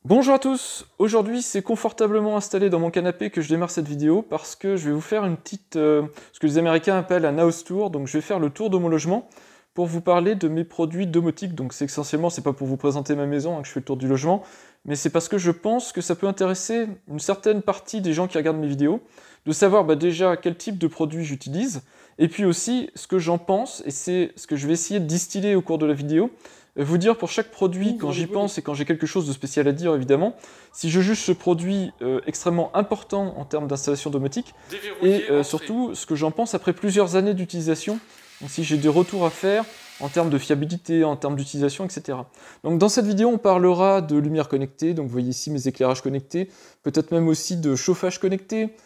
Bonjour à tous, aujourd'hui c'est confortablement installé dans mon canapé que je démarre cette vidéo parce que je vais vous faire une petite, ce que les Américains appellent un house tour, donc je vais faire le tour de mon logement pour vous parler de mes produits domotiques, donc c'est essentiellement, c'est pas pour vous présenter ma maison que je fais le tour du logement, mais c'est parce que je pense que ça peut intéresser une certaine partie des gens qui regardent mes vidéos, de savoir déjà quel type de produit j'utilise, et puis aussi ce que j'en pense, et c'est ce que je vais essayer de distiller au cours de la vidéo, vous dire pour chaque produit, quand j'y pense et quand j'ai quelque chose de spécial à dire évidemment, si je juge ce produit extrêmement important en termes d'installation domotique, et surtout ce que j'en pense après plusieurs années d'utilisation, donc si j'ai des retours à faire en termes de fiabilité, en termes d'utilisation, etc. Donc dans cette vidéo, on parlera de lumière connectée, donc vous voyez ici mes éclairages connectés, peut-être même aussi de chauffage connecté,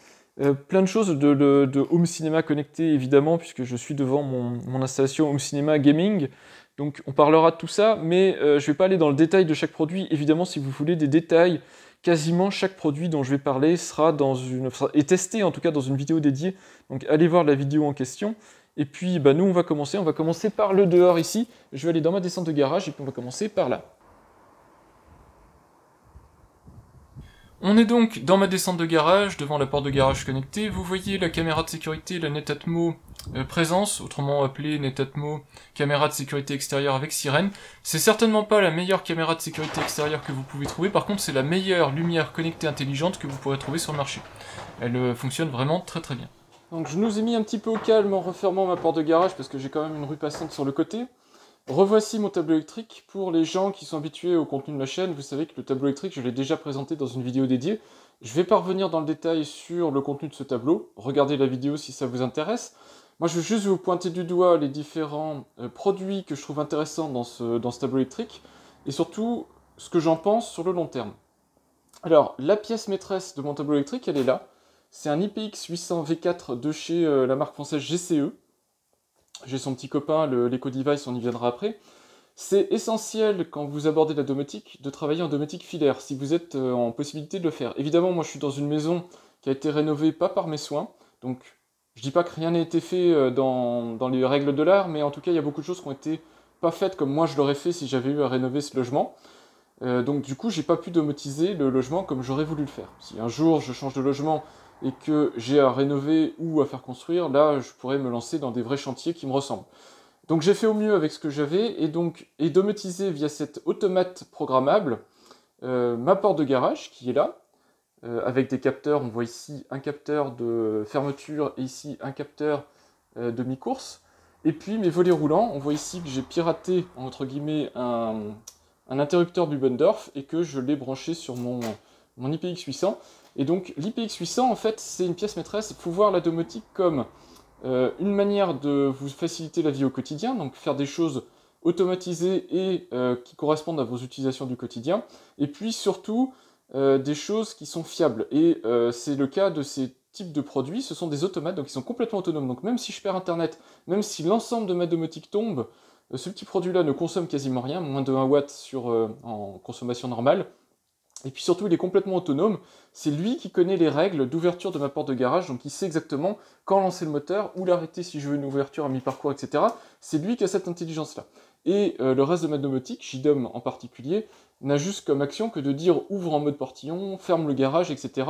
plein de choses, de home cinéma connecté évidemment, puisque je suis devant mon installation home cinéma gaming. Donc on parlera de tout ça, mais je ne vais pas aller dans le détail de chaque produit. Évidemment, si vous voulez des détails, quasiment chaque produit dont je vais parler est testé en tout cas dans une vidéo dédiée. Donc allez voir la vidéo en question. Et puis nous on va commencer par le dehors ici. Je vais aller dans ma descente de garage et puis on va commencer par là. On est donc dans ma descente de garage, devant la porte de garage connectée. Vous voyez la caméra de sécurité, la Netatmo présence, autrement appelée Netatmo caméra de sécurité extérieure avec sirène. C'est certainement pas la meilleure caméra de sécurité extérieure que vous pouvez trouver, par contre c'est la meilleure lumière connectée intelligente que vous pourrez trouver sur le marché. Elle fonctionne vraiment très très bien. Donc je nous ai mis un petit peu au calme en refermant ma porte de garage parce que j'ai quand même une rue passante sur le côté. Revoici mon tableau électrique. Pour les gens qui sont habitués au contenu de la chaîne, vous savez que le tableau électrique, je l'ai déjà présenté dans une vidéo dédiée. Je vais pas revenir dans le détail sur le contenu de ce tableau. Regardez la vidéo si ça vous intéresse. Moi, je vais juste vous pointer du doigt les différents produits que je trouve intéressants dans ce tableau électrique, et surtout ce que j'en pense sur le long terme. Alors, la pièce maîtresse de mon tableau électrique, elle est là. C'est un IPX 800 V4 de chez la marque française GCE. J'ai son petit copain, l'EcoDevice, on y viendra après. C'est essentiel quand vous abordez la domotique de travailler en domotique filaire, si vous êtes en possibilité de le faire. Évidemment, moi je suis dans une maison qui a été rénovée pas par mes soins, donc je dis pas que rien n'a été fait dans les règles de l'art, mais en tout cas il y a beaucoup de choses qui ont été pas faites comme moi je l'aurais fait si j'avais eu à rénover ce logement. Donc du coup j'ai pas pu domotiser le logement comme j'aurais voulu le faire. Si un jour je change de logement et que j'ai à rénover ou à faire construire, là je pourrais me lancer dans des vrais chantiers qui me ressemblent. Donc j'ai fait au mieux avec ce que j'avais et domotisé via cette automate programmable ma porte de garage qui est là, avec des capteurs. On voit ici un capteur de fermeture et ici un capteur de mi-course. Et puis mes volets roulants, on voit ici que j'ai piraté entre guillemets un interrupteur Bubendorf et que je l'ai branché sur mon IPX 800. Et donc l'IPX 800 en fait c'est une pièce maîtresse. Il faut voir la domotique comme une manière de vous faciliter la vie au quotidien, donc faire des choses automatisées et qui correspondent à vos utilisations du quotidien, et puis surtout des choses qui sont fiables. Et c'est le cas de ces types de produits, ce sont des automates, donc ils sont complètement autonomes. Donc même si je perds Internet, même si l'ensemble de ma domotique tombe, ce petit produit-là ne consomme quasiment rien, moins de 1 watt en consommation normale. Et puis surtout, il est complètement autonome. C'est lui qui connaît les règles d'ouverture de ma porte de garage, donc il sait exactement quand lancer le moteur, ou l'arrêter si je veux une ouverture à mi-parcours, etc. C'est lui qui a cette intelligence-là. Et le reste de ma domotique, JDOM en particulier, n'a juste comme action que de dire ouvre en mode portillon, ferme le garage, etc.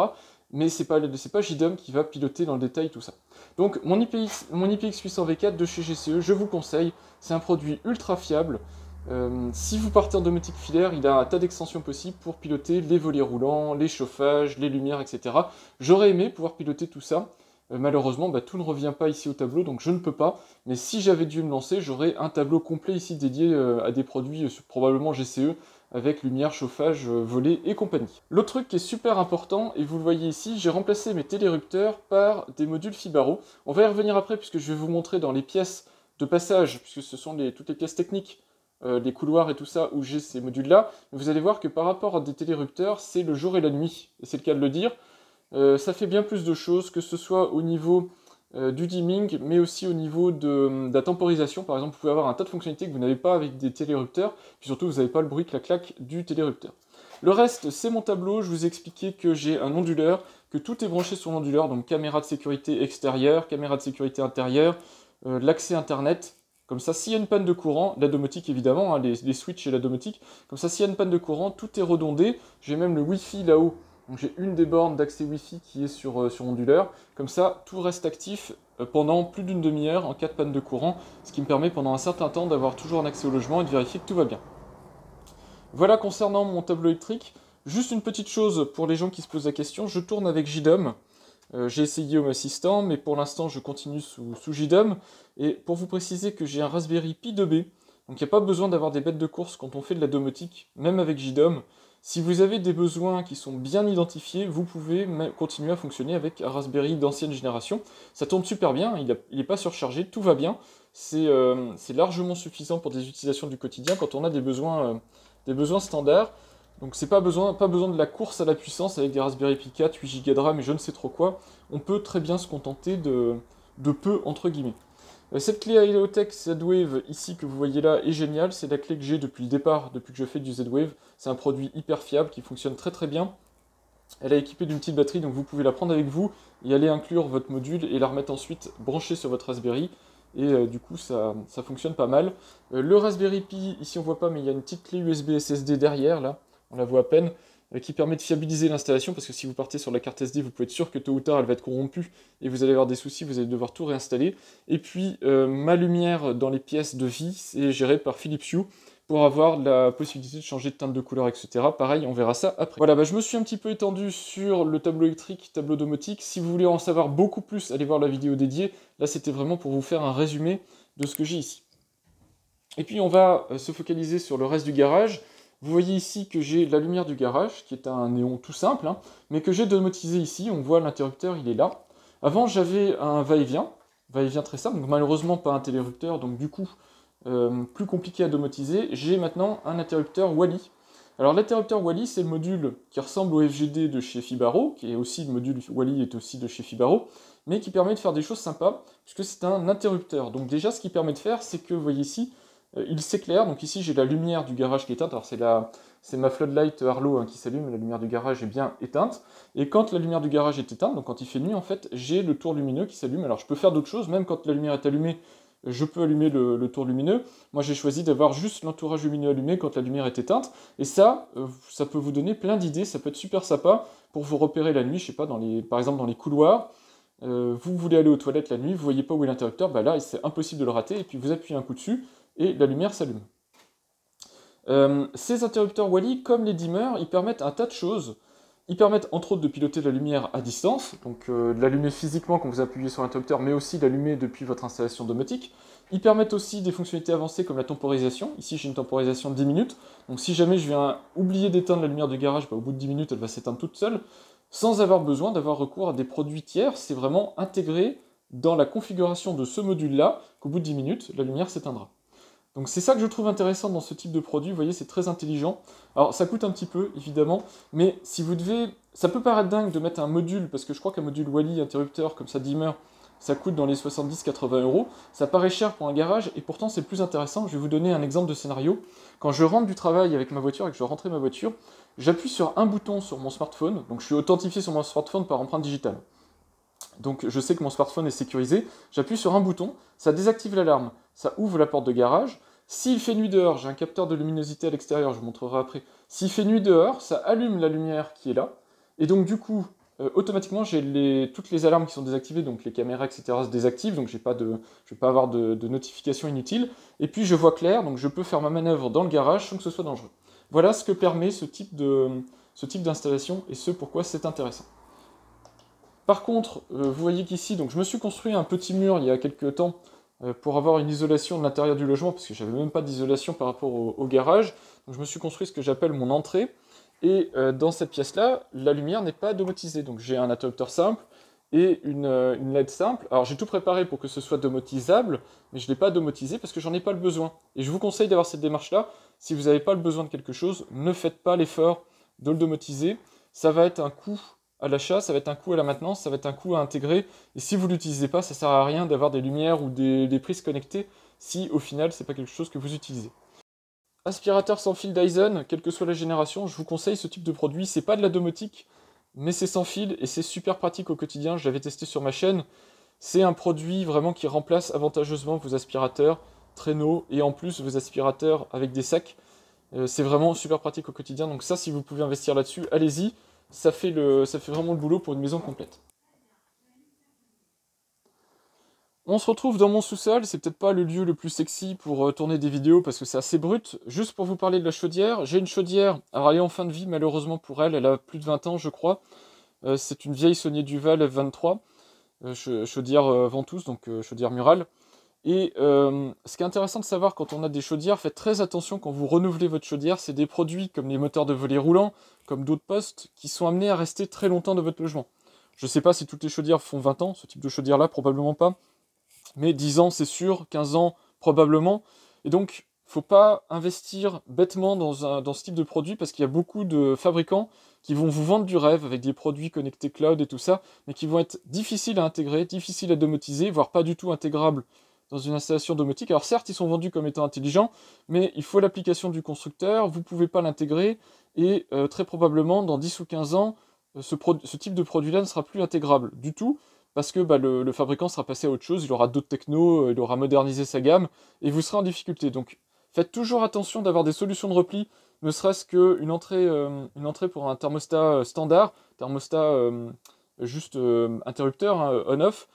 Mais c'est pas JDOM qui va piloter dans le détail tout ça. Donc mon IPX 800 V4 de chez GCE, je vous conseille, c'est un produit ultra fiable. Si vous partez en domotique filaire, il a un tas d'extensions possibles pour piloter les volets roulants, les chauffages, les lumières, etc. J'aurais aimé pouvoir piloter tout ça. Malheureusement, tout ne revient pas ici au tableau, donc je ne peux pas. Mais si j'avais dû me lancer, j'aurais un tableau complet ici dédié à des produits probablement GCE, avec lumière, chauffage, volets et compagnie. L'autre truc qui est super important, et vous le voyez ici, j'ai remplacé mes télérupteurs par des modules Fibaro. On va y revenir après, puisque je vais vous montrer dans les pièces de passage, puisque ce sont toutes les pièces techniques, les couloirs et tout ça, où j'ai ces modules-là, vous allez voir que par rapport à des télérupteurs, c'est le jour et la nuit, et c'est le cas de le dire. Ça fait bien plus de choses, que ce soit au niveau du dimming, mais aussi au niveau de la temporisation. Par exemple, vous pouvez avoir un tas de fonctionnalités que vous n'avez pas avec des télérupteurs, puis surtout, vous n'avez pas le bruit clac-clac du télérupteur. Le reste, c'est mon tableau. Je vous ai expliqué que j'ai un onduleur, que tout est branché sur l'onduleur, donc caméra de sécurité extérieure, caméra de sécurité intérieure, l'accès internet. Comme ça, s'il y a une panne de courant, la domotique évidemment, hein, les switches et la domotique, comme ça, s'il y a une panne de courant, tout est redondé. J'ai même le Wi-Fi là-haut. Donc j'ai une des bornes d'accès Wi-Fi qui est sur onduleur. Comme ça, tout reste actif pendant plus d'une demi-heure en cas de panne de courant, ce qui me permet pendant un certain temps d'avoir toujours un accès au logement et de vérifier que tout va bien. Voilà concernant mon tableau électrique. Juste une petite chose pour les gens qui se posent la question, je tourne avec JDOM. J'ai essayé Home Assistant, mais pour l'instant je continue sous JDOM. Et pour vous préciser que j'ai un Raspberry Pi 2B, donc il n'y a pas besoin d'avoir des bêtes de course quand on fait de la domotique, même avec JDOM. Si vous avez des besoins qui sont bien identifiés, vous pouvez continuer à fonctionner avec un Raspberry d'ancienne génération. Ça tourne super bien, il n'est pas surchargé, tout va bien. C'est largement suffisant pour des utilisations du quotidien quand on a des besoins standards. Donc c'est pas besoin de la course à la puissance avec des Raspberry Pi 4, 8 Go de RAM et je ne sais trop quoi. On peut très bien se contenter de peu, entre guillemets. Cette clé Heliotech Z-Wave ici que vous voyez là est géniale, c'est la clé que j'ai depuis le départ, depuis que je fais du Z-Wave. C'est un produit hyper fiable qui fonctionne très très bien. Elle est équipée d'une petite batterie, donc vous pouvez la prendre avec vous et aller inclure votre module et la remettre ensuite branchée sur votre Raspberry. Et du coup, ça fonctionne pas mal. Le Raspberry Pi, ici on voit pas, mais il y a une petite clé USB SSD derrière, là, on la voit à peine, qui permet de fiabiliser l'installation, parce que si vous partez sur la carte SD, vous pouvez être sûr que tôt ou tard, elle va être corrompue, et vous allez avoir des soucis, vous allez devoir tout réinstaller. Et puis, ma lumière dans les pièces de vie, c'est géré par Philips Hue, pour avoir la possibilité de changer de teinte de couleur, etc. Pareil, on verra ça après. Voilà, je me suis un petit peu étendu sur le tableau électrique, tableau domotique. Si vous voulez en savoir beaucoup plus, allez voir la vidéo dédiée. Là, c'était vraiment pour vous faire un résumé de ce que j'ai ici. Et puis, on va se focaliser sur le reste du garage. Vous voyez ici que j'ai la lumière du garage, qui est un néon tout simple, hein, mais que j'ai domotisé ici. On voit l'interrupteur, il est là. Avant, j'avais un va-et-vient très simple, donc malheureusement pas un interrupteur, donc du coup, plus compliqué à domotiser. J'ai maintenant un interrupteur Wally. Alors l'interrupteur Wally, c'est le module qui ressemble au FGD de chez Fibaro, qui est aussi le module Wally est aussi de chez Fibaro, mais qui permet de faire des choses sympas, puisque c'est un interrupteur. Donc déjà, ce qu'il permet de faire, c'est que, vous voyez ici, il s'éclaire. Donc ici, j'ai la lumière du garage qui est éteinte. Alors c'est ma floodlight Arlo hein, qui s'allume, la lumière du garage est bien éteinte. Et quand la lumière du garage est éteinte, donc quand il fait nuit, en fait, j'ai le tour lumineux qui s'allume. Alors je peux faire d'autres choses, même quand la lumière est allumée, je peux allumer le tour lumineux. Moi, j'ai choisi d'avoir juste l'entourage lumineux allumé quand la lumière est éteinte. Et ça peut vous donner plein d'idées. Ça peut être super sympa pour vous repérer la nuit, je sais pas, par exemple dans les couloirs. Vous voulez aller aux toilettes la nuit, vous voyez pas où est l'interrupteur, bah là, c'est impossible de le rater. Et puis vous appuyez un coup dessus et la lumière s'allume. Ces interrupteurs Wally, comme les dimmers, ils permettent un tas de choses. Ils permettent entre autres de piloter la lumière à distance, donc de l'allumer physiquement quand vous appuyez sur l'interrupteur, mais aussi d'allumer depuis votre installation domotique. Ils permettent aussi des fonctionnalités avancées comme la temporisation. Ici j'ai une temporisation de 10 minutes, donc si jamais je viens oublier d'éteindre la lumière du garage, au bout de 10 minutes elle va s'éteindre toute seule, sans avoir besoin d'avoir recours à des produits tiers. C'est vraiment intégré dans la configuration de ce module-là, qu'au bout de 10 minutes, la lumière s'éteindra. Donc c'est ça que je trouve intéressant dans ce type de produit, vous voyez, c'est très intelligent. Alors ça coûte un petit peu, évidemment, mais si vous devez... Ça peut paraître dingue de mettre un module, parce que je crois qu'un module Wally interrupteur comme ça dimmer, ça coûte dans les 70-80 euros. Ça paraît cher pour un garage, et pourtant c'est plus intéressant. Je vais vous donner un exemple de scénario. Quand je rentre du travail avec ma voiture et que je rentrais ma voiture, j'appuie sur un bouton sur mon smartphone, donc je suis authentifié sur mon smartphone par empreinte digitale. Donc je sais que mon smartphone est sécurisé, j'appuie sur un bouton, ça désactive l'alarme, ça ouvre la porte de garage. S'il fait nuit dehors, j'ai un capteur de luminosité à l'extérieur, je vous montrerai après. S'il fait nuit dehors, ça allume la lumière qui est là. Et donc du coup, automatiquement, j'ai toutes les alarmes qui sont désactivées, donc les caméras, etc. se désactivent, donc je ne vais pas avoir de notifications inutiles. Et puis je vois clair, donc je peux faire ma manœuvre dans le garage sans que ce soit dangereux. Voilà ce que permet ce type d'installation et ce pourquoi c'est intéressant. Par contre, vous voyez qu'ici, donc je me suis construit un petit mur il y a quelques temps pour avoir une isolation de l'intérieur du logement, parce que j'avais même pas d'isolation par rapport au garage. Donc je me suis construit ce que j'appelle mon entrée, et dans cette pièce-là, la lumière n'est pas domotisée. Donc j'ai un interrupteur simple et une LED simple. Alors j'ai tout préparé pour que ce soit domotisable, mais je ne l'ai pas domotisé parce que j'en ai pas le besoin. Et je vous conseille d'avoir cette démarche-là. Si vous n'avez pas le besoin de quelque chose, ne faites pas l'effort de le domotiser. Ça va être un coût à l'achat, ça va être un coût à la maintenance, ça va être un coût à intégrer, et si vous ne l'utilisez pas, ça ne sert à rien d'avoir des lumières ou des prises connectées, si au final c'est pas quelque chose que vous utilisez. Aspirateur sans fil Dyson, quelle que soit la génération, je vous conseille ce type de produit, c'est pas de la domotique, mais c'est sans fil, et c'est super pratique au quotidien, je l'avais testé sur ma chaîne, c'est un produit vraiment qui remplace avantageusement vos aspirateurs, traîneau, et en plus vos aspirateurs avec des sacs. C'est vraiment super pratique au quotidien, donc ça, si vous pouvez investir là-dessus, allez-y, ça fait vraiment le boulot pour une maison complète. On se retrouve dans mon sous-sol, c'est peut-être pas le lieu le plus sexy pour tourner des vidéos parce que c'est assez brut. Juste pour vous parler de la chaudière, j'ai une chaudière, alors elle est en fin de vie malheureusement pour elle, elle a plus de 20 ans je crois. C'est une vieille Saunier Duval F23, chaudière ventouse, donc chaudière murale. Et ce qui est intéressant de savoir quand on a des chaudières, faites très attention quand vous renouvelez votre chaudière, c'est des produits comme les moteurs de volets roulants, comme d'autres postes, qui sont amenés à rester très longtemps dans votre logement. Je sais pas si toutes les chaudières font 20 ans, ce type de chaudière-là, probablement pas. Mais 10 ans, c'est sûr, 15 ans, probablement. Et donc, faut pas investir bêtement dans ce type de produit parce qu'il y a beaucoup de fabricants qui vont vous vendre du rêve avec des produits connectés cloud et tout ça, mais qui vont être difficiles à intégrer, difficiles à domotiser, voire pas du tout intégrables dans une installation domotique. Alors certes, ils sont vendus comme étant intelligents, mais il faut l'application du constructeur, vous pouvez pas l'intégrer, et très probablement, dans 10 ou 15 ans, ce type de produit-là ne sera plus intégrable du tout, parce que le fabricant sera passé à autre chose, il aura d'autres technos, il aura modernisé sa gamme, et vous serez en difficulté. Donc faites toujours attention d'avoir des solutions de repli, ne serait-ce qu'une entrée pour un thermostat standard, thermostat juste interrupteur, hein, on-off.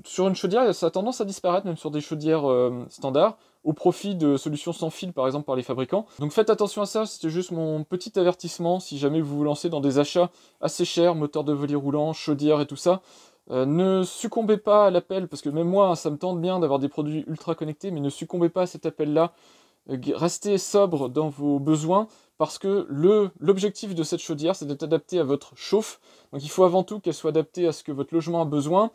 Sur une chaudière, ça a tendance à disparaître, même sur des chaudières standards, au profit de solutions sans fil, par exemple, par les fabricants. Donc faites attention à ça, c'était juste mon petit avertissement, si jamais vous vous lancez dans des achats assez chers, moteur de volet roulant, chaudière et tout ça, ne succombez pas à l'appel, parce que même moi, hein, ça me tente bien d'avoir des produits ultra connectés, mais ne succombez pas à cet appel-là, restez sobre dans vos besoins, parce que l'objectif de cette chaudière, c'est d'être adapté à votre chauffe, donc il faut avant tout qu'elle soit adaptée à ce que votre logement a besoin,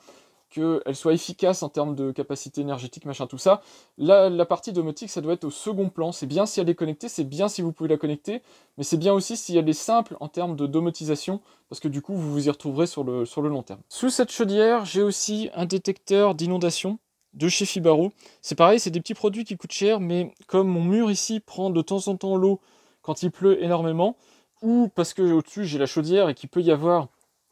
qu'elle soit efficace en termes de capacité énergétique, machin, tout ça. Là, la partie domotique, ça doit être au second plan. C'est bien si elle est connectée, c'est bien si vous pouvez la connecter, mais c'est bien aussi si elle est simple en termes de domotisation, parce que du coup, vous vous y retrouverez sur le long terme. Sous cette chaudière, j'ai aussi un détecteur d'inondation de chez Fibaro. C'est pareil, c'est des petits produits qui coûtent cher, mais comme mon mur ici prend de temps en temps l'eau quand il pleut énormément, ou parce que au-dessus j'ai la chaudière et qu'il peut y avoir,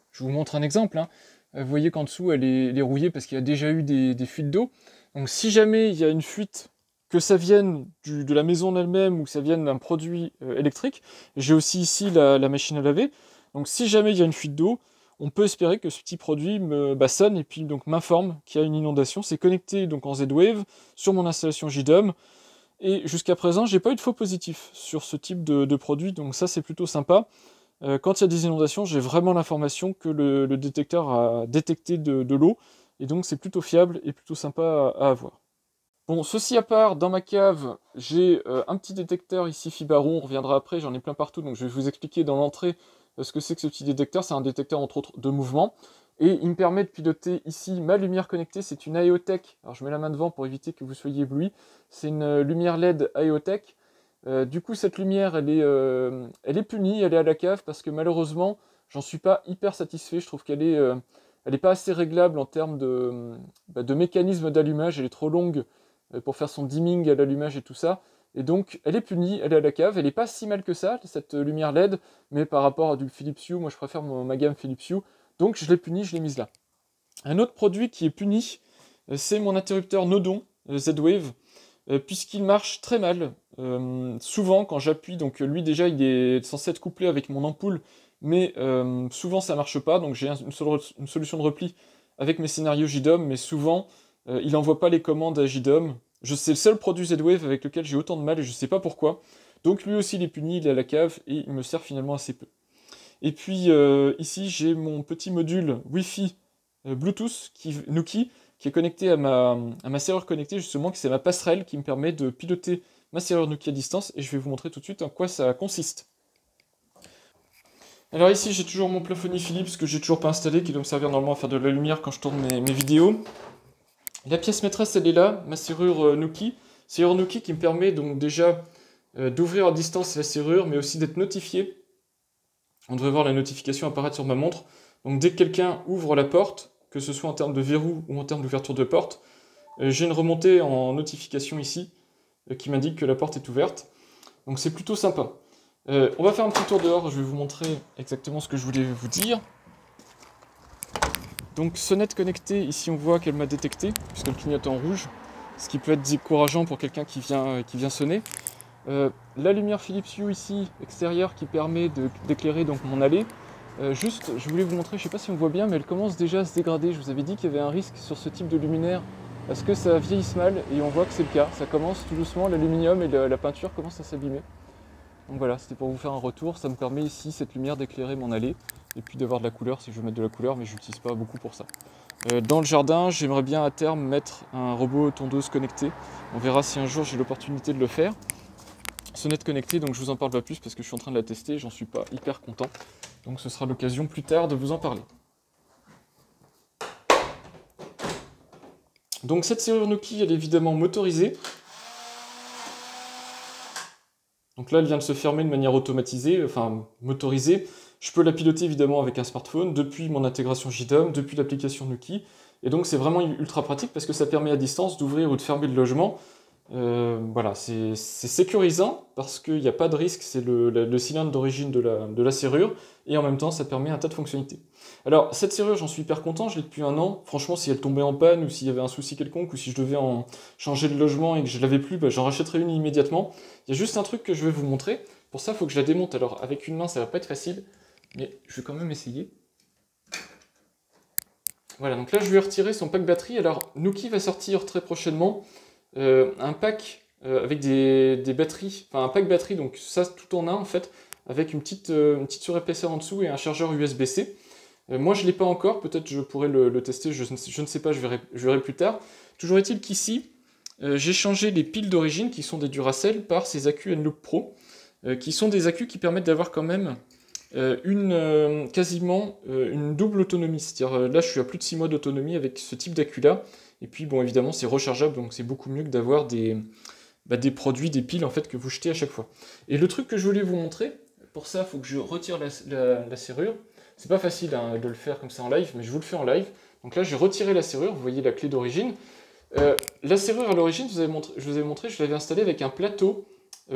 je vous montre un exemple, hein. Vous voyez qu'en dessous elle est rouillée parce qu'il y a déjà eu des fuites d'eau. Donc si jamais il y a une fuite, que ça vienne de la maison elle-même ou que ça vienne d'un produit électrique, j'ai aussi ici la machine à laver. Donc si jamais il y a une fuite d'eau, on peut espérer que ce petit produit me sonne et puis donc m'informe qu'il y a une inondation. C'est connecté donc en Z-Wave sur mon installation JDOM. Et jusqu'à présent, j'ai pas eu de faux positifs sur ce type de produit, donc ça c'est plutôt sympa. Quand il y a des inondations, j'ai vraiment l'information que le détecteur a détecté de l'eau, et donc c'est plutôt fiable et plutôt sympa à avoir. Bon, ceci à part, dans ma cave, j'ai un petit détecteur ici Fibaro, on reviendra après, j'en ai plein partout, donc je vais vous expliquer dans l'entrée ce que c'est que ce petit détecteur. C'est un détecteur entre autres de mouvement, et il me permet de piloter ici ma lumière connectée. C'est une IoTech, alors je mets la main devant pour éviter que vous soyez ébloui, c'est une lumière LED IoTech. Du coup cette lumière elle est punie, elle est à la cave, parce que malheureusement j'en suis pas hyper satisfait. Je trouve qu'elle est pas assez réglable en termes de mécanisme d'allumage, elle est trop longue pour faire son dimming à l'allumage et tout ça. Et donc, elle est punie, elle est à la cave, elle est pas si mal que ça, cette lumière LED, mais par rapport à du Philips Hue, moi je préfère ma gamme Philips Hue, donc je l'ai punie, je l'ai mise là. Un autre produit qui est puni, c'est mon interrupteur Nodon Z-Wave, puisqu'il marche très mal. Souvent, quand j'appuie, donc lui déjà il est censé être couplé avec mon ampoule, mais souvent ça marche pas, donc j'ai une solution de repli avec mes scénarios JDOM, mais souvent il n'envoie pas les commandes à JDOM. C'est le seul produit Z-Wave avec lequel j'ai autant de mal et je sais pas pourquoi. Donc lui aussi il est puni, il est à la cave et il me sert finalement assez peu. Et puis ici j'ai mon petit module Wi-Fi Bluetooth Nuki qui est connecté à ma serrure connectée justement, qui c'est ma passerelle qui me permet de piloter ma serrure Nuki à distance, et je vais vous montrer tout de suite en quoi ça consiste. Alors ici j'ai toujours mon plafonnier Philips que j'ai toujours pas installé, qui doit me servir normalement à faire de la lumière quand je tourne mes vidéos. La pièce maîtresse elle est là, ma serrure Nuki qui me permet donc déjà d'ouvrir à distance la serrure, mais aussi d'être notifié. On devrait voir la notification apparaître sur ma montre. Donc dès que quelqu'un ouvre la porte, que ce soit en termes de verrou ou en termes d'ouverture de porte, j'ai une remontée en notification ici qui m'indique que la porte est ouverte. Donc c'est plutôt sympa. On va faire un petit tour dehors, je vais vous montrer exactement ce que je voulais vous dire. Donc sonnette connectée, ici on voit qu'elle m'a détecté, puisqu'elle clignote en rouge. ce qui peut être décourageant pour quelqu'un qui vient sonner. La lumière Philips Hue ici, extérieure, qui permet d'éclairer donc mon allée. Juste, je voulais vous montrer, je ne sais pas si on voit bien, mais elle commence déjà à se dégrader. Je vous avais dit qu'il y avait un risque sur ce type de luminaire, parce que ça vieillisse mal, et on voit que c'est le cas. Ça commence tout doucement, l'aluminium et la peinture commencent à s'abîmer. Donc voilà, c'était pour vous faire un retour. Ça me permet ici, cette lumière, d'éclairer mon allée, et puis d'avoir de la couleur si je veux mettre de la couleur, mais je n'utilise pas beaucoup pour ça. Dans le jardin, j'aimerais bien à terme mettre un robot tondeuse connecté. On verra si un jour j'ai l'opportunité de le faire. Sonnette connectée, donc je vous en parle pas plus parce que je suis en train de la tester, j'en suis pas hyper content. Donc ce sera l'occasion plus tard de vous en parler. Donc cette serrure Nuki, elle est évidemment motorisée. Donc là, elle vient de se fermer de manière automatisée, enfin motorisée. Je peux la piloter évidemment avec un smartphone, depuis mon intégration JDOM, depuis l'application Nuki. Et donc c'est vraiment ultra pratique parce que ça permet à distance d'ouvrir ou de fermer le logement. Voilà, c'est sécurisant parce qu'il n'y a pas de risque, c'est le cylindre d'origine de la serrure, et en même temps ça permet un tas de fonctionnalités. Alors cette serrure, j'en suis hyper content, je l'ai depuis 1 an. Franchement, si elle tombait en panne ou s'il y avait un souci quelconque ou si je devais en changer de logement et que je l'avais plus, bah, j'en rachèterais une immédiatement. Il y a juste un truc que je vais vous montrer. Pour ça, il faut que je la démonte. Alors avec une main, ça va pas être facile, mais je vais quand même essayer. Voilà, donc là je vais retirer son pack batterie. Alors Nuki va sortir très prochainement un pack avec des batteries, enfin un pack batterie, donc ça tout en un en fait, avec une petite surépaisseur en dessous et un chargeur USB-C. Moi je ne l'ai pas encore, peut-être je pourrais le tester, je ne sais pas, je verrai plus tard. Toujours est-il qu'ici, j'ai changé les piles d'origine qui sont des Duracell par ces accus Enloop Pro, qui sont des accus qui permettent d'avoir quand même quasiment une double autonomie. C'est-à-dire là je suis à plus de 6 mois d'autonomie avec ce type d'accu là. Et puis bon évidemment c'est rechargeable, donc c'est beaucoup mieux que d'avoir des produits, des piles en fait que vous jetez à chaque fois. Et le truc que je voulais vous montrer, pour ça il faut que je retire la serrure. C'est pas facile hein, de le faire comme ça en live, mais je vous le fais en live. Donc là j'ai retiré la serrure, vous voyez la clé d'origine. La serrure à l'origine, je vous avais montré, je l'avais installée avec un plateau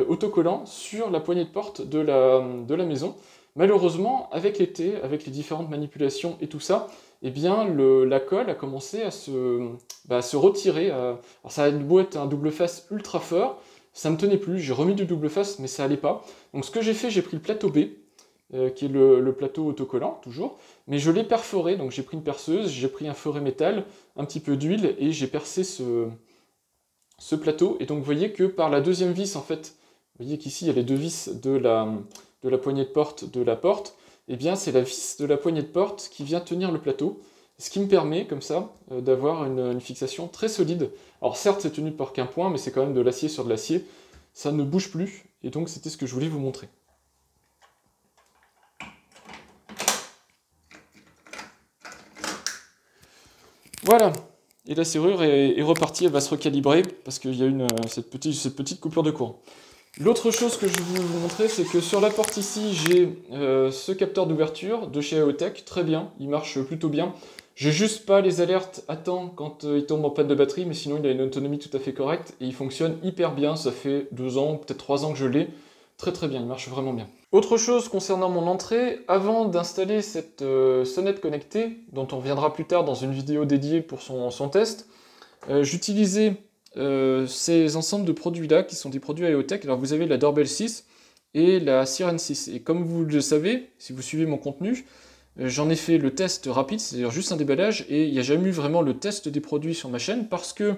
autocollant sur la poignée de porte de la maison. Malheureusement, avec l'été, avec les différentes manipulations et tout ça, eh bien, la colle a commencé à se retirer. Alors ça a beau être un double face ultra fort, ça ne me tenait plus, j'ai remis du double face, mais ça allait pas. Donc ce que j'ai fait, j'ai pris le plateau B, qui est le plateau autocollant, toujours, mais je l'ai perforé, donc j'ai pris une perceuse, j'ai pris un forêt métal, un petit peu d'huile, et j'ai percé ce plateau, et donc vous voyez que par la deuxième vis, en fait, vous voyez qu'ici il y a les 2 vis de la poignée de porte de la porte, et bien c'est la vis de la poignée de porte qui vient tenir le plateau, ce qui me permet, comme ça, d'avoir une fixation très solide. Alors certes, c'est tenu par qu'un point, mais c'est quand même de l'acier sur de l'acier, ça ne bouge plus, et donc c'était ce que je voulais vous montrer. Voilà, et la serrure est repartie, elle va se recalibrer, parce qu'il y a cette petite coupure de courant. L'autre chose que je voulais vous montrer, c'est que sur la porte ici, j'ai ce capteur d'ouverture de chez AOTech, très bien, il marche plutôt bien. J'ai juste pas les alertes à temps quand il tombe en panne de batterie, mais sinon il a une autonomie tout à fait correcte, et il fonctionne hyper bien, ça fait 2 ans, peut-être 3 ans que je l'ai, très très bien, il marche vraiment bien. Autre chose concernant mon entrée, avant d'installer cette sonnette connectée, dont on reviendra plus tard dans une vidéo dédiée pour son test, j'utilisais ces ensembles de produits-là, qui sont des produits AOTech. Alors vous avez la Doorbell 6 et la Siren 6. Et comme vous le savez, si vous suivez mon contenu, j'en ai fait le test rapide, c'est-à-dire juste un déballage, et il n'y a jamais eu vraiment le test des produits sur ma chaîne, parce que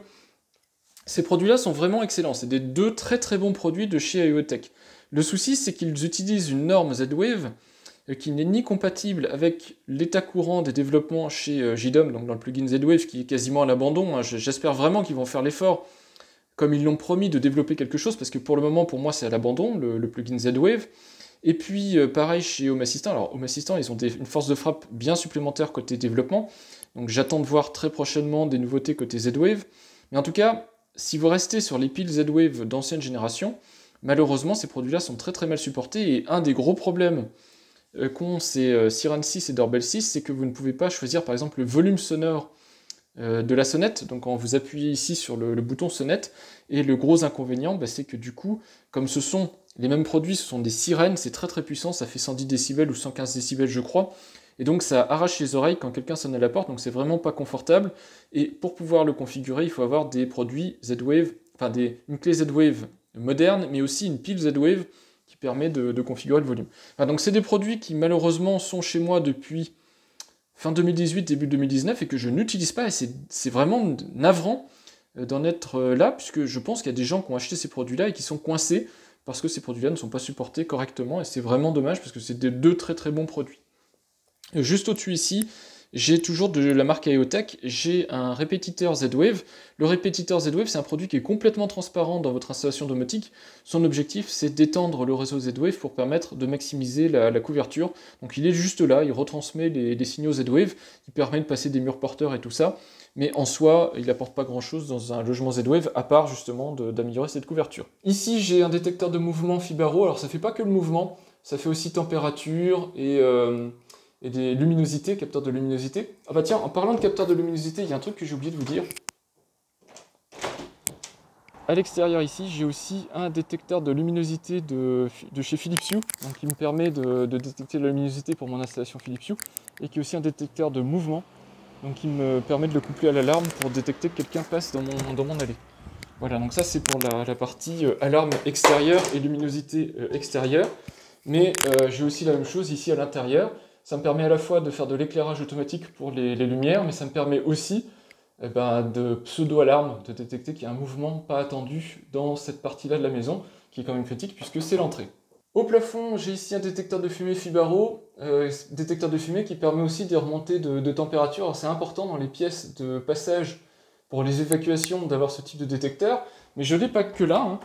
ces produits-là sont vraiment excellents. C'est des 2 très très bons produits de chez AOTech. Le souci, c'est qu'ils utilisent une norme Z-Wave qui n'est ni compatible avec l'état courant des développements chez JDOM, donc dans le plugin Z-Wave qui est quasiment à l'abandon. J'espère vraiment qu'ils vont faire l'effort, comme ils l'ont promis, de développer quelque chose, parce que pour le moment, pour moi, c'est à l'abandon, le plugin Z-Wave. Et puis, pareil chez Home Assistant. Alors, Home Assistant, ils ont une force de frappe bien supplémentaire côté développement, donc j'attends de voir très prochainement des nouveautés côté Z-Wave. Mais en tout cas, si vous restez sur les piles Z-Wave d'ancienne génération, malheureusement, ces produits-là sont très très mal supportés, et un des gros problèmes qu'ont ces Siren 6 et Doorbell 6, c'est que vous ne pouvez pas choisir par exemple le volume sonore de la sonnette, donc quand vous appuyez ici sur le bouton sonnette, et le gros inconvénient, c'est que du coup, comme ce sont les mêmes produits, ce sont des sirènes, c'est très très puissant, ça fait 110 décibels ou 115 décibels je crois, et donc ça arrache les oreilles quand quelqu'un sonne à la porte, donc c'est vraiment pas confortable. Et pour pouvoir le configurer, il faut avoir des produits Z-Wave, enfin une clé Z-Wave moderne, mais aussi une pile Z-Wave qui permet de configurer le volume. Enfin, donc c'est des produits qui malheureusement sont chez moi depuis fin 2018, début 2019, et que je n'utilise pas, et c'est vraiment navrant d'en être là, puisque je pense qu'il y a des gens qui ont acheté ces produits-là et qui sont coincés parce que ces produits-là ne sont pas supportés correctement, et c'est vraiment dommage parce que c'est deux très très bons produits. Juste au-dessus ici, j'ai toujours de la marque IoTech, j'ai un répétiteur Z-Wave. Le répétiteur Z-Wave, c'est un produit qui est complètement transparent dans votre installation domotique. Son objectif, c'est d'étendre le réseau Z-Wave pour permettre de maximiser la couverture. Donc il est juste là, il retransmet les signaux Z-Wave, qui permet de passer des murs porteurs et tout ça. Mais en soi, il n'apporte pas grand-chose dans un logement Z-Wave, à part justement d'améliorer cette couverture. Ici, j'ai un détecteur de mouvement Fibaro. Alors ça fait pas que le mouvement, ça fait aussi température et des luminosités, capteurs de luminosité. Ah bah tiens, en parlant de capteurs de luminosité, il y a un truc que j'ai oublié de vous dire. À l'extérieur ici, j'ai aussi un détecteur de luminosité de chez Philips Hue, donc qui me permet de détecter la luminosité pour mon installation Philips Hue, et qui est aussi un détecteur de mouvement, donc qui me permet de le coupler à l'alarme pour détecter que quelqu'un passe dans mon allée. Voilà, donc ça c'est pour la partie alarme extérieure et luminosité extérieure, mais j'ai aussi la même chose ici à l'intérieur. Ça me permet à la fois de faire de l'éclairage automatique pour les lumières, mais ça me permet aussi de pseudo-alarme, de détecter qu'il y a un mouvement pas attendu dans cette partie-là de la maison, qui est quand même critique puisque c'est l'entrée. Au plafond, j'ai ici un détecteur de fumée Fibaro, détecteur de fumée qui permet aussi des remontées de température. Alors c'est important dans les pièces de passage pour les évacuations d'avoir ce type de détecteur, mais je ne l'ai pas que là. Hein.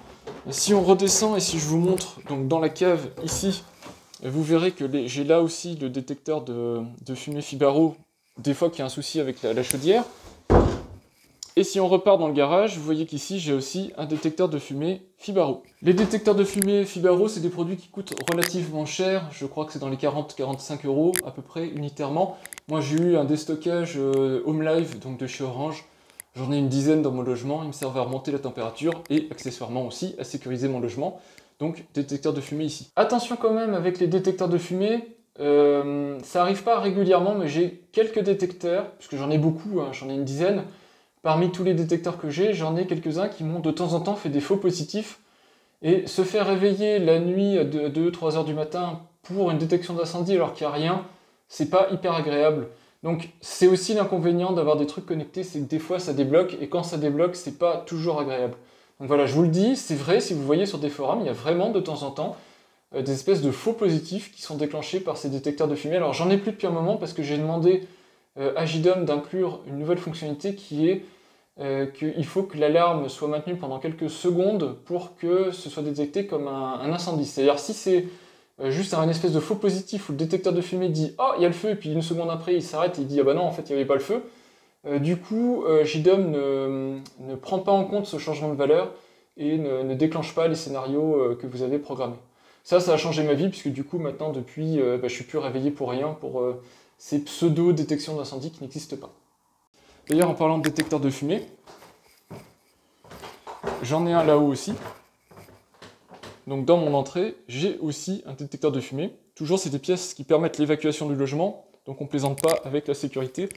Si on redescend et si je vous montre donc dans la cave ici, vous verrez que j'ai là aussi le détecteur de fumée Fibaro, des fois qu'il y a un souci avec la chaudière. Et si on repart dans le garage, vous voyez qu'ici j'ai aussi un détecteur de fumée Fibaro. Les détecteurs de fumée Fibaro, c'est des produits qui coûtent relativement cher, je crois que c'est dans les 40-45 € à peu près unitairement. Moi j'ai eu un déstockage Home Live, donc de chez Orange, j'en ai une dizaine dans mon logement, il me servent à remonter la température et accessoirement aussi à sécuriser mon logement. Donc, détecteur de fumée ici. Attention quand même avec les détecteurs de fumée, ça arrive pas régulièrement, mais j'ai quelques détecteurs, puisque j'en ai beaucoup, hein, j'en ai une dizaine. Parmi tous les détecteurs que j'ai, j'en ai quelques-uns qui m'ont de temps en temps fait des faux positifs. Et se faire réveiller la nuit à 2-3 heures du matin pour une détection d'incendie alors qu'il n'y a rien, c'est pas hyper agréable. Donc c'est aussi l'inconvénient d'avoir des trucs connectés, c'est que des fois ça débloque, et quand ça débloque, c'est pas toujours agréable. Donc voilà, je vous le dis, c'est vrai, si vous voyez sur des forums, il y a vraiment de temps en temps des espèces de faux positifs qui sont déclenchés par ces détecteurs de fumée. Alors j'en ai plus depuis un moment parce que j'ai demandé à JDOM d'inclure une nouvelle fonctionnalité qui est qu'il faut que l'alarme soit maintenue pendant quelques secondes pour que ce soit détecté comme un incendie. C'est-à-dire si c'est juste un espèce de faux positif où le détecteur de fumée dit « Oh, il y a le feu », et puis une seconde après il s'arrête et il dit « Ah bah non, en fait il n'y avait pas le feu », du coup, JDOM ne prend pas en compte ce changement de valeur et ne déclenche pas les scénarios que vous avez programmés. Ça a changé ma vie, puisque du coup, maintenant, depuis, je suis plus réveillé pour rien, pour ces pseudo-détections d'incendie qui n'existent pas. D'ailleurs, en parlant de détecteur de fumée, j'en ai un là-haut aussi. Donc dans mon entrée, j'ai aussi un détecteur de fumée. Toujours, c'est des pièces qui permettent l'évacuation du logement, donc on ne plaisante pas avec la sécurité.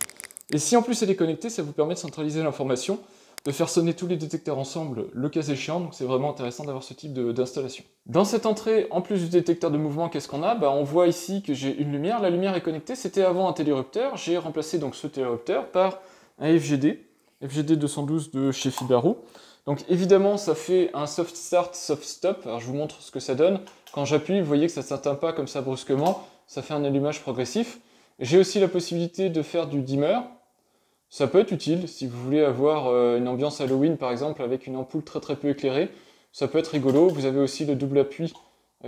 Et si en plus elle est connectée, ça vous permet de centraliser l'information, de faire sonner tous les détecteurs ensemble, le cas échéant, donc c'est vraiment intéressant d'avoir ce type d'installation. Dans cette entrée, en plus du détecteur de mouvement, qu'est-ce qu'on a ? On voit ici que j'ai une lumière, la lumière est connectée, c'était avant un télérupteur, j'ai remplacé donc ce télérupteur par un FGD 212 de chez Fibaro. Donc évidemment, ça fait un soft start, soft stop, alors je vous montre ce que ça donne. Quand j'appuie, vous voyez que ça ne s'éteint pas comme ça brusquement, ça fait un allumage progressif. J'ai aussi la possibilité de faire du dimmer. Ça peut être utile si vous voulez avoir une ambiance Halloween par exemple avec une ampoule très très peu éclairée. Ça peut être rigolo. Vous avez aussi le double appui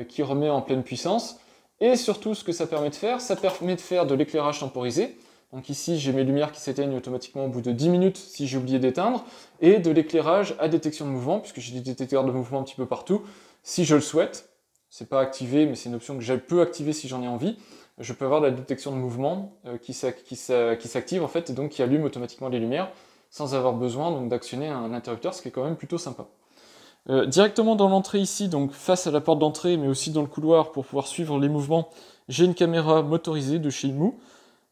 qui remet en pleine puissance. Et surtout ce que ça permet de faire de l'éclairage temporisé. Donc ici j'ai mes lumières qui s'éteignent automatiquement au bout de 10 minutes si j'ai oublié d'éteindre. Et de l'éclairage à détection de mouvement, puisque j'ai des détecteurs de mouvement un petit peu partout, si je le souhaite. C'est pas activé, mais c'est une option que je peux activer si j'en ai envie. Je peux avoir la détection de mouvement qui s'active en fait, et donc qui allume automatiquement les lumières, sans avoir besoin donc d'actionner un interrupteur, ce qui est quand même plutôt sympa. Directement dans l'entrée ici, donc face à la porte d'entrée, mais aussi dans le couloir pour pouvoir suivre les mouvements, j'ai une caméra motorisée de chez Imu.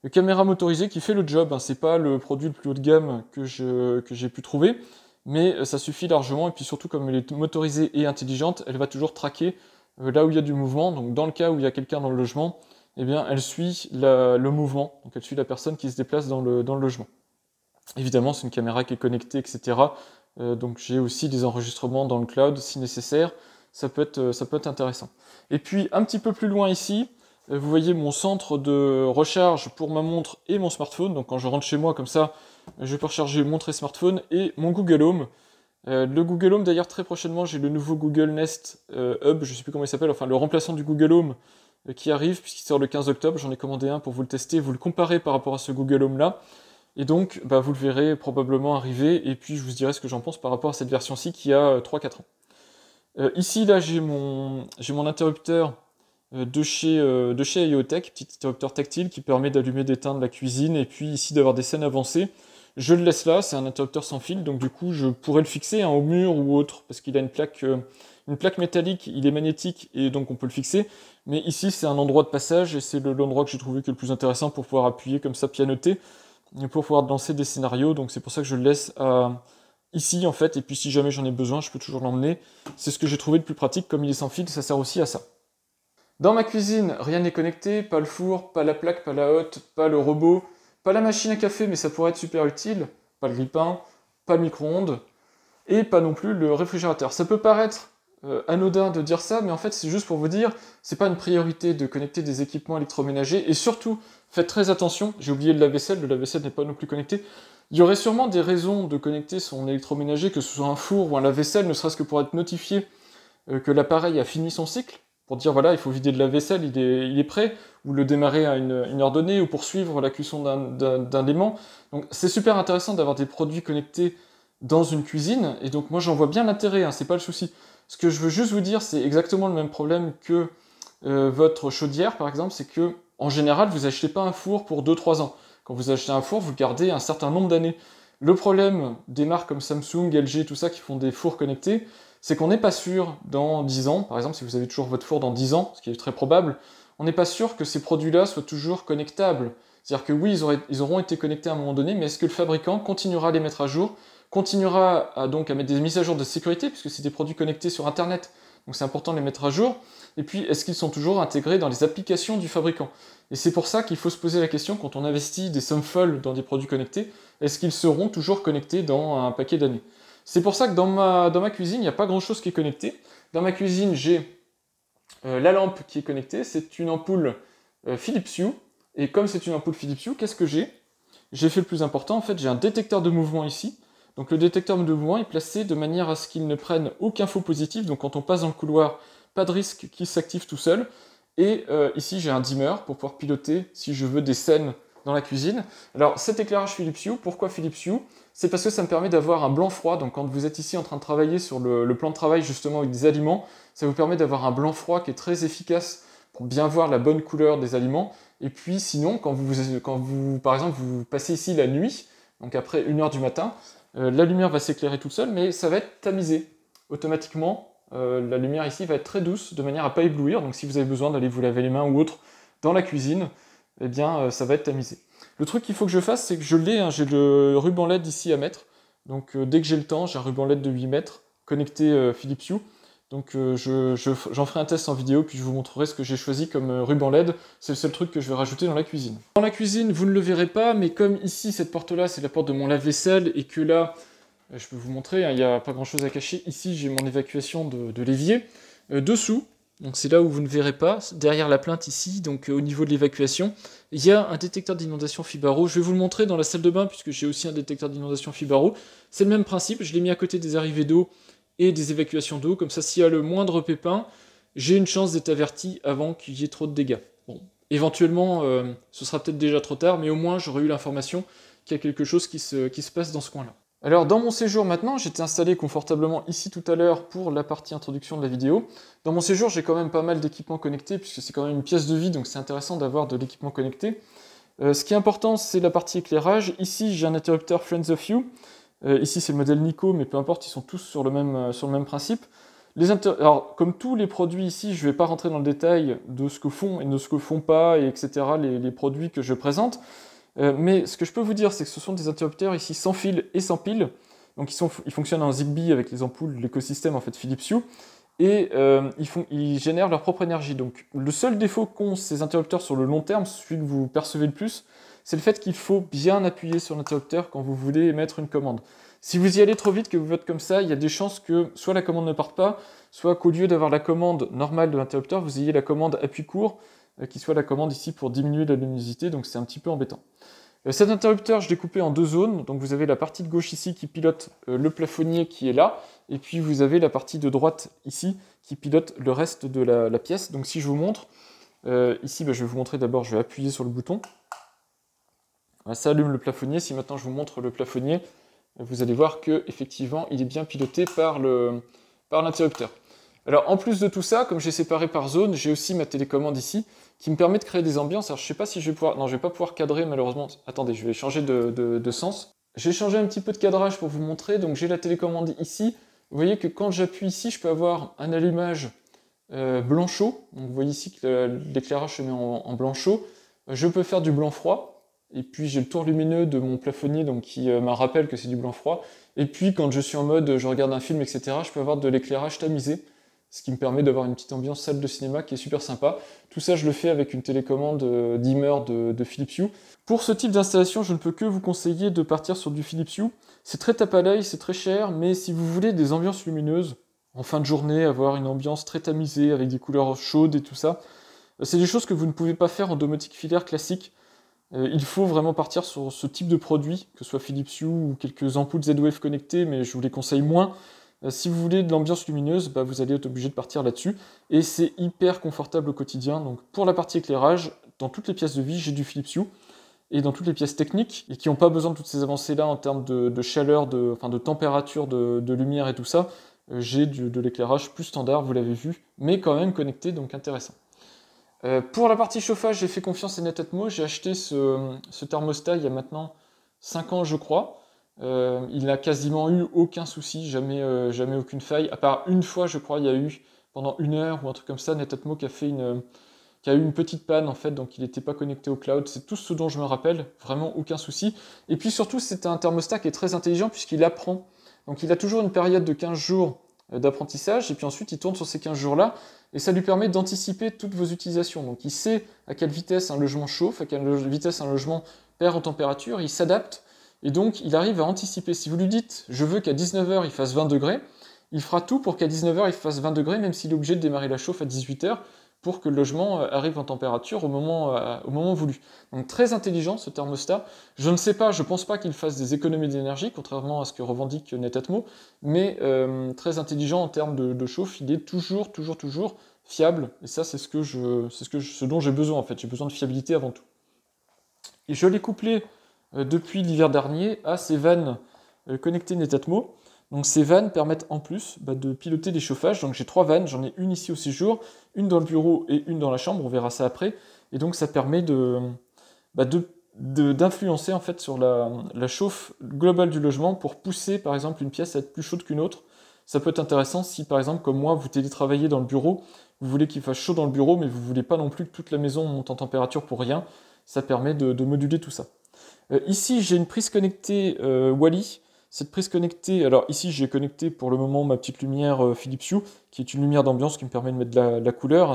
Une caméra motorisée qui fait le job, hein. C'est pas le produit le plus haut de gamme que j'ai pu trouver, mais ça suffit largement, et puis surtout comme elle est motorisée et intelligente, elle va toujours traquer là où il y a du mouvement, donc dans le cas où il y a quelqu'un dans le logement, eh bien elle suit le mouvement, donc elle suit la personne qui se déplace dans le logement. Évidemment, c'est une caméra qui est connectée, etc. Donc j'ai aussi des enregistrements dans le cloud si nécessaire, ça peut être intéressant. Et puis un petit peu plus loin ici, vous voyez mon centre de recharge pour ma montre et mon smartphone. Donc quand je rentre chez moi comme ça, je peux recharger montre et smartphone et mon Google Home. Le Google Home d'ailleurs très prochainement, j'ai le nouveau Google Nest Hub, je sais plus comment il s'appelle, enfin le remplaçant du Google Home qui arrive puisqu'il sort le 15 octobre. J'en ai commandé un pour vous le tester, vous le comparez par rapport à ce Google Home là. Et donc, vous le verrez probablement arriver, et puis je vous dirai ce que j'en pense par rapport à cette version-ci qui a 3-4 ans. Ici, là, j'ai mon interrupteur de chez IoTech, petit interrupteur tactile qui permet d'allumer, d'éteindre la cuisine, et puis ici d'avoir des scènes avancées. Je le laisse là, c'est un interrupteur sans fil, donc du coup, je pourrais le fixer au mur ou autre, parce qu'il a une plaque métallique, il est magnétique, et donc on peut le fixer. Mais ici, c'est un endroit de passage, et c'est l'endroit que j'ai trouvé que le plus intéressant pour pouvoir appuyer comme ça, pianoter, pour pouvoir lancer des scénarios, donc c'est pour ça que je le laisse ici en fait, et puis si jamais j'en ai besoin, je peux toujours l'emmener. C'est ce que j'ai trouvé de plus pratique, comme il est sans fil, ça sert aussi à ça. Dans ma cuisine, rien n'est connecté, pas le four, pas la plaque, pas la hotte, pas le robot, pas la machine à café, mais ça pourrait être super utile, pas le grille-pain, pas le micro-ondes, et pas non plus le réfrigérateur. Ça peut paraître anodin de dire ça, mais en fait c'est juste pour vous dire, c'est pas une priorité de connecter des équipements électroménagers, et surtout, faites très attention, j'ai oublié le lave-vaisselle n'est pas non plus connecté. Il y aurait sûrement des raisons de connecter son électroménager, que ce soit un four ou un lave-vaisselle, ne serait-ce que pour être notifié que l'appareil a fini son cycle, pour dire voilà, il faut vider le lave-vaisselle, il est prêt, ou le démarrer à une heure donnée, ou poursuivre la cuisson d'un aimant. Donc c'est super intéressant d'avoir des produits connectés dans une cuisine, et donc moi j'en vois bien l'intérêt, hein, c'est pas le souci. Ce que je veux juste vous dire, c'est exactement le même problème que votre chaudière, par exemple, c'est que en général, vous achetez pas un four pour 2-3 ans. Quand vous achetez un four, vous le gardez un certain nombre d'années. Le problème des marques comme Samsung, LG, tout ça, qui font des fours connectés, c'est qu'on n'est pas sûr dans 10 ans, par exemple, si vous avez toujours votre four dans 10 ans, ce qui est très probable, on n'est pas sûr que ces produits-là soient toujours connectables. C'est-à-dire que oui, ils auront été connectés à un moment donné, mais est-ce que le fabricant continuera à les mettre à jour, continuera donc à mettre des mises à jour de sécurité, puisque c'est des produits connectés sur Internet, donc c'est important de les mettre à jour, et puis est-ce qu'ils sont toujours intégrés dans les applications du fabricant? Et c'est pour ça qu'il faut se poser la question, quand on investit des sommes folles dans des produits connectés, est-ce qu'ils seront toujours connectés dans un paquet d'années? C'est pour ça que dans ma cuisine, il n'y a pas grand-chose qui est connecté. Dans ma cuisine, j'ai la lampe qui est connectée, c'est une ampoule Philips Hue, et comme c'est une ampoule Philips Hue, qu'est-ce que j'ai? J'ai fait le plus important, en fait, j'ai un détecteur de mouvement ici. Donc le détecteur de mouvement est placé de manière à ce qu'il ne prenne aucun faux positif, donc quand on passe dans le couloir, pas de risque qu'il s'active tout seul. Et ici j'ai un dimmer pour pouvoir piloter si je veux des scènes dans la cuisine. Alors cet éclairage Philips Hue, pourquoi Philips Hue? C'est parce que ça me permet d'avoir un blanc-froid, donc quand vous êtes ici en train de travailler sur le plan de travail justement avec des aliments, ça vous permet d'avoir un blanc-froid qui est très efficace pour bien voir la bonne couleur des aliments. Et puis sinon, quand vous par exemple, vous passez ici la nuit, donc après 1h du matin, la lumière va s'éclairer toute seule, mais ça va être tamisé. Automatiquement, la lumière ici va être très douce, de manière à ne pas éblouir, donc si vous avez besoin d'aller vous laver les mains ou autre dans la cuisine, eh bien ça va être tamisé. Le truc qu'il faut que je fasse, c'est que je l'ai, hein, j'ai le ruban LED ici à mettre, donc dès que j'ai le temps, j'ai un ruban LED de 8 mètres, connecté Philips Hue, donc j'en ferai un test en vidéo, puis je vous montrerai ce que j'ai choisi comme ruban LED, c'est le seul truc que je vais rajouter dans la cuisine. Dans la cuisine, vous ne le verrez pas, mais comme ici, cette porte-là, c'est la porte de mon lave-vaisselle, et que là, je peux vous montrer, il n'y a pas grand-chose à cacher, ici j'ai mon évacuation de l'évier, dessous, donc c'est là où vous ne verrez pas, derrière la plainte ici, donc au niveau de l'évacuation, il y a un détecteur d'inondation Fibaro. Je vais vous le montrer dans la salle de bain, puisque j'ai aussi un détecteur d'inondation Fibaro. C'est le même principe, je l'ai mis à côté des arrivées d'eau et des évacuations d'eau, comme ça s'il y a le moindre pépin, j'ai une chance d'être averti avant qu'il y ait trop de dégâts. Bon, éventuellement, ce sera peut-être déjà trop tard, mais au moins j'aurai eu l'information qu'il y a quelque chose qui se passe dans ce coin-là. Alors dans mon séjour maintenant, j'étais installé confortablement ici tout à l'heure pour la partie introduction de la vidéo. Dans mon séjour, j'ai quand même pas mal d'équipements connectés, puisque c'est quand même une pièce de vie, donc c'est intéressant d'avoir de l'équipement connecté. Ce qui est important, c'est la partie éclairage. Ici, j'ai un interrupteur Friends of You, Ici c'est le modèle Nico, mais peu importe, ils sont tous sur le même principe. Alors, comme tous les produits ici, je ne vais pas rentrer dans le détail de ce que font et de ce que font pas, et etc., les produits que je présente. Mais ce que je peux vous dire, c'est que ce sont des interrupteurs ici sans fil et sans pile. Donc ils fonctionnent en Zigbee avec les ampoules, l'écosystème en fait Philips Hue. Et ils génèrent leur propre énergie. Donc le seul défaut qu'ont ces interrupteurs sur le long terme, celui que vous percevez le plus, c'est le fait qu'il faut bien appuyer sur l'interrupteur quand vous voulez émettre une commande. Si vous y allez trop vite, que vous faites comme ça, il y a des chances que soit la commande ne parte pas, soit qu'au lieu d'avoir la commande normale de l'interrupteur, vous ayez la commande appui court, qui soit la commande ici pour diminuer la luminosité, donc c'est un petit peu embêtant. Cet interrupteur, je l'ai coupé en deux zones, donc vous avez la partie de gauche ici qui pilote le plafonnier qui est là, et puis vous avez la partie de droite ici qui pilote le reste de la pièce. Donc si je vous montre, ici je vais vous montrer d'abord, je vais appuyer sur le bouton, ça allume le plafonnier. Si maintenant je vous montre le plafonnier, vous allez voir que effectivement il est bien piloté par l'interrupteur. Alors en plus de tout ça, comme j'ai séparé par zone, j'ai aussi ma télécommande ici qui me permet de créer des ambiances. Alors je sais pas si je vais pouvoir... Non, je vais pas pouvoir cadrer malheureusement. Attendez, je vais changer de sens. J'ai changé un petit peu de cadrage pour vous montrer. Donc j'ai la télécommande ici. Vous voyez que quand j'appuie ici, je peux avoir un allumage blanc chaud. Donc vous voyez ici que l'éclairage se met en blanc chaud. Je peux faire du blanc froid. Et puis j'ai le tour lumineux de mon plafonnier donc qui me rappelle que c'est du blanc froid. Et puis quand je suis en mode je regarde un film, etc., je peux avoir de l'éclairage tamisé, ce qui me permet d'avoir une petite ambiance salle de cinéma qui est super sympa. Tout ça je le fais avec une télécommande dimmer de Philips Hue. Pour ce type d'installation, je ne peux que vous conseiller de partir sur du Philips Hue. C'est très tape à l'œil, c'est très cher, mais si vous voulez des ambiances lumineuses, en fin de journée, avoir une ambiance très tamisée avec des couleurs chaudes et tout ça, c'est des choses que vous ne pouvez pas faire en domotique filaire classique. Il faut vraiment partir sur ce type de produit, que ce soit Philips Hue ou quelques ampoules Z-Wave connectées, mais je vous les conseille moins. Si vous voulez de l'ambiance lumineuse, vous allez être obligé de partir là-dessus. Et c'est hyper confortable au quotidien. Donc pour la partie éclairage, dans toutes les pièces de vie, j'ai du Philips Hue. Et dans toutes les pièces techniques, et qui n'ont pas besoin de toutes ces avancées-là en termes de chaleur, de température, de lumière et tout ça, j'ai de l'éclairage plus standard, vous l'avez vu, mais quand même connecté, donc intéressant. Pour la partie chauffage, j'ai fait confiance à Netatmo. J'ai acheté ce thermostat il y a maintenant 5 ans, je crois. Il n'a quasiment eu aucun souci, jamais aucune faille. À part une fois, je crois, il y a eu, pendant 1 heure ou un truc comme ça, Netatmo qui a eu une petite panne, en fait, donc il n'était pas connecté au cloud. C'est tout ce dont je me rappelle, vraiment aucun souci. Et puis surtout, c'est un thermostat qui est très intelligent puisqu'il apprend. Donc il a toujours une période de 15 jours d'apprentissage, et puis ensuite il tourne sur ces 15 jours-là, et ça lui permet d'anticiper toutes vos utilisations. Donc il sait à quelle vitesse un logement chauffe, à quelle vitesse un logement perd en température, il s'adapte, et donc il arrive à anticiper. Si vous lui dites « je veux qu'à 19h il fasse 20 degrés », il fera tout pour qu'à 19h il fasse 20 degrés, même s'il est obligé de démarrer la chauffe à 18h, pour que le logement arrive en température au moment voulu. Donc très intelligent ce thermostat. Je ne sais pas, je pense pas qu'il fasse des économies d'énergie, contrairement à ce que revendique Netatmo, mais très intelligent en termes de chauffe, il est toujours fiable, et ça c'est ce dont j'ai besoin en fait, j'ai besoin de fiabilité avant tout. Et je l'ai couplé depuis l'hiver dernier à ces vannes connectées Netatmo. Donc ces vannes permettent en plus de piloter des chauffages. Donc j'ai 3 vannes, j'en ai une ici au séjour, une dans le bureau et une dans la chambre, on verra ça après. Et donc ça permet d'influencer en fait sur la chauffe globale du logement pour pousser par exemple une pièce à être plus chaude qu'une autre. Ça peut être intéressant si par exemple comme moi vous télétravaillez dans le bureau, vous voulez qu'il fasse chaud dans le bureau mais vous voulez pas non plus que toute la maison monte en température pour rien. Ça permet de moduler tout ça. Ici j'ai une prise connectée Wally. Cette prise connectée, alors ici j'ai connecté pour le moment ma petite lumière Philips Hue, qui est une lumière d'ambiance qui me permet de mettre de la couleur.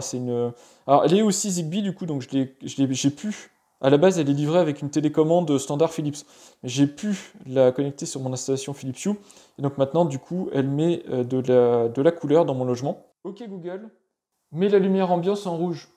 Alors elle est aussi Zigbee du coup, donc j'ai pu, à la base elle est livrée avec une télécommande standard Philips, mais j'ai pu la connecter sur mon installation Philips Hue, et donc maintenant du coup elle met de la couleur dans mon logement. Ok Google, mets la lumière ambiance en rouge.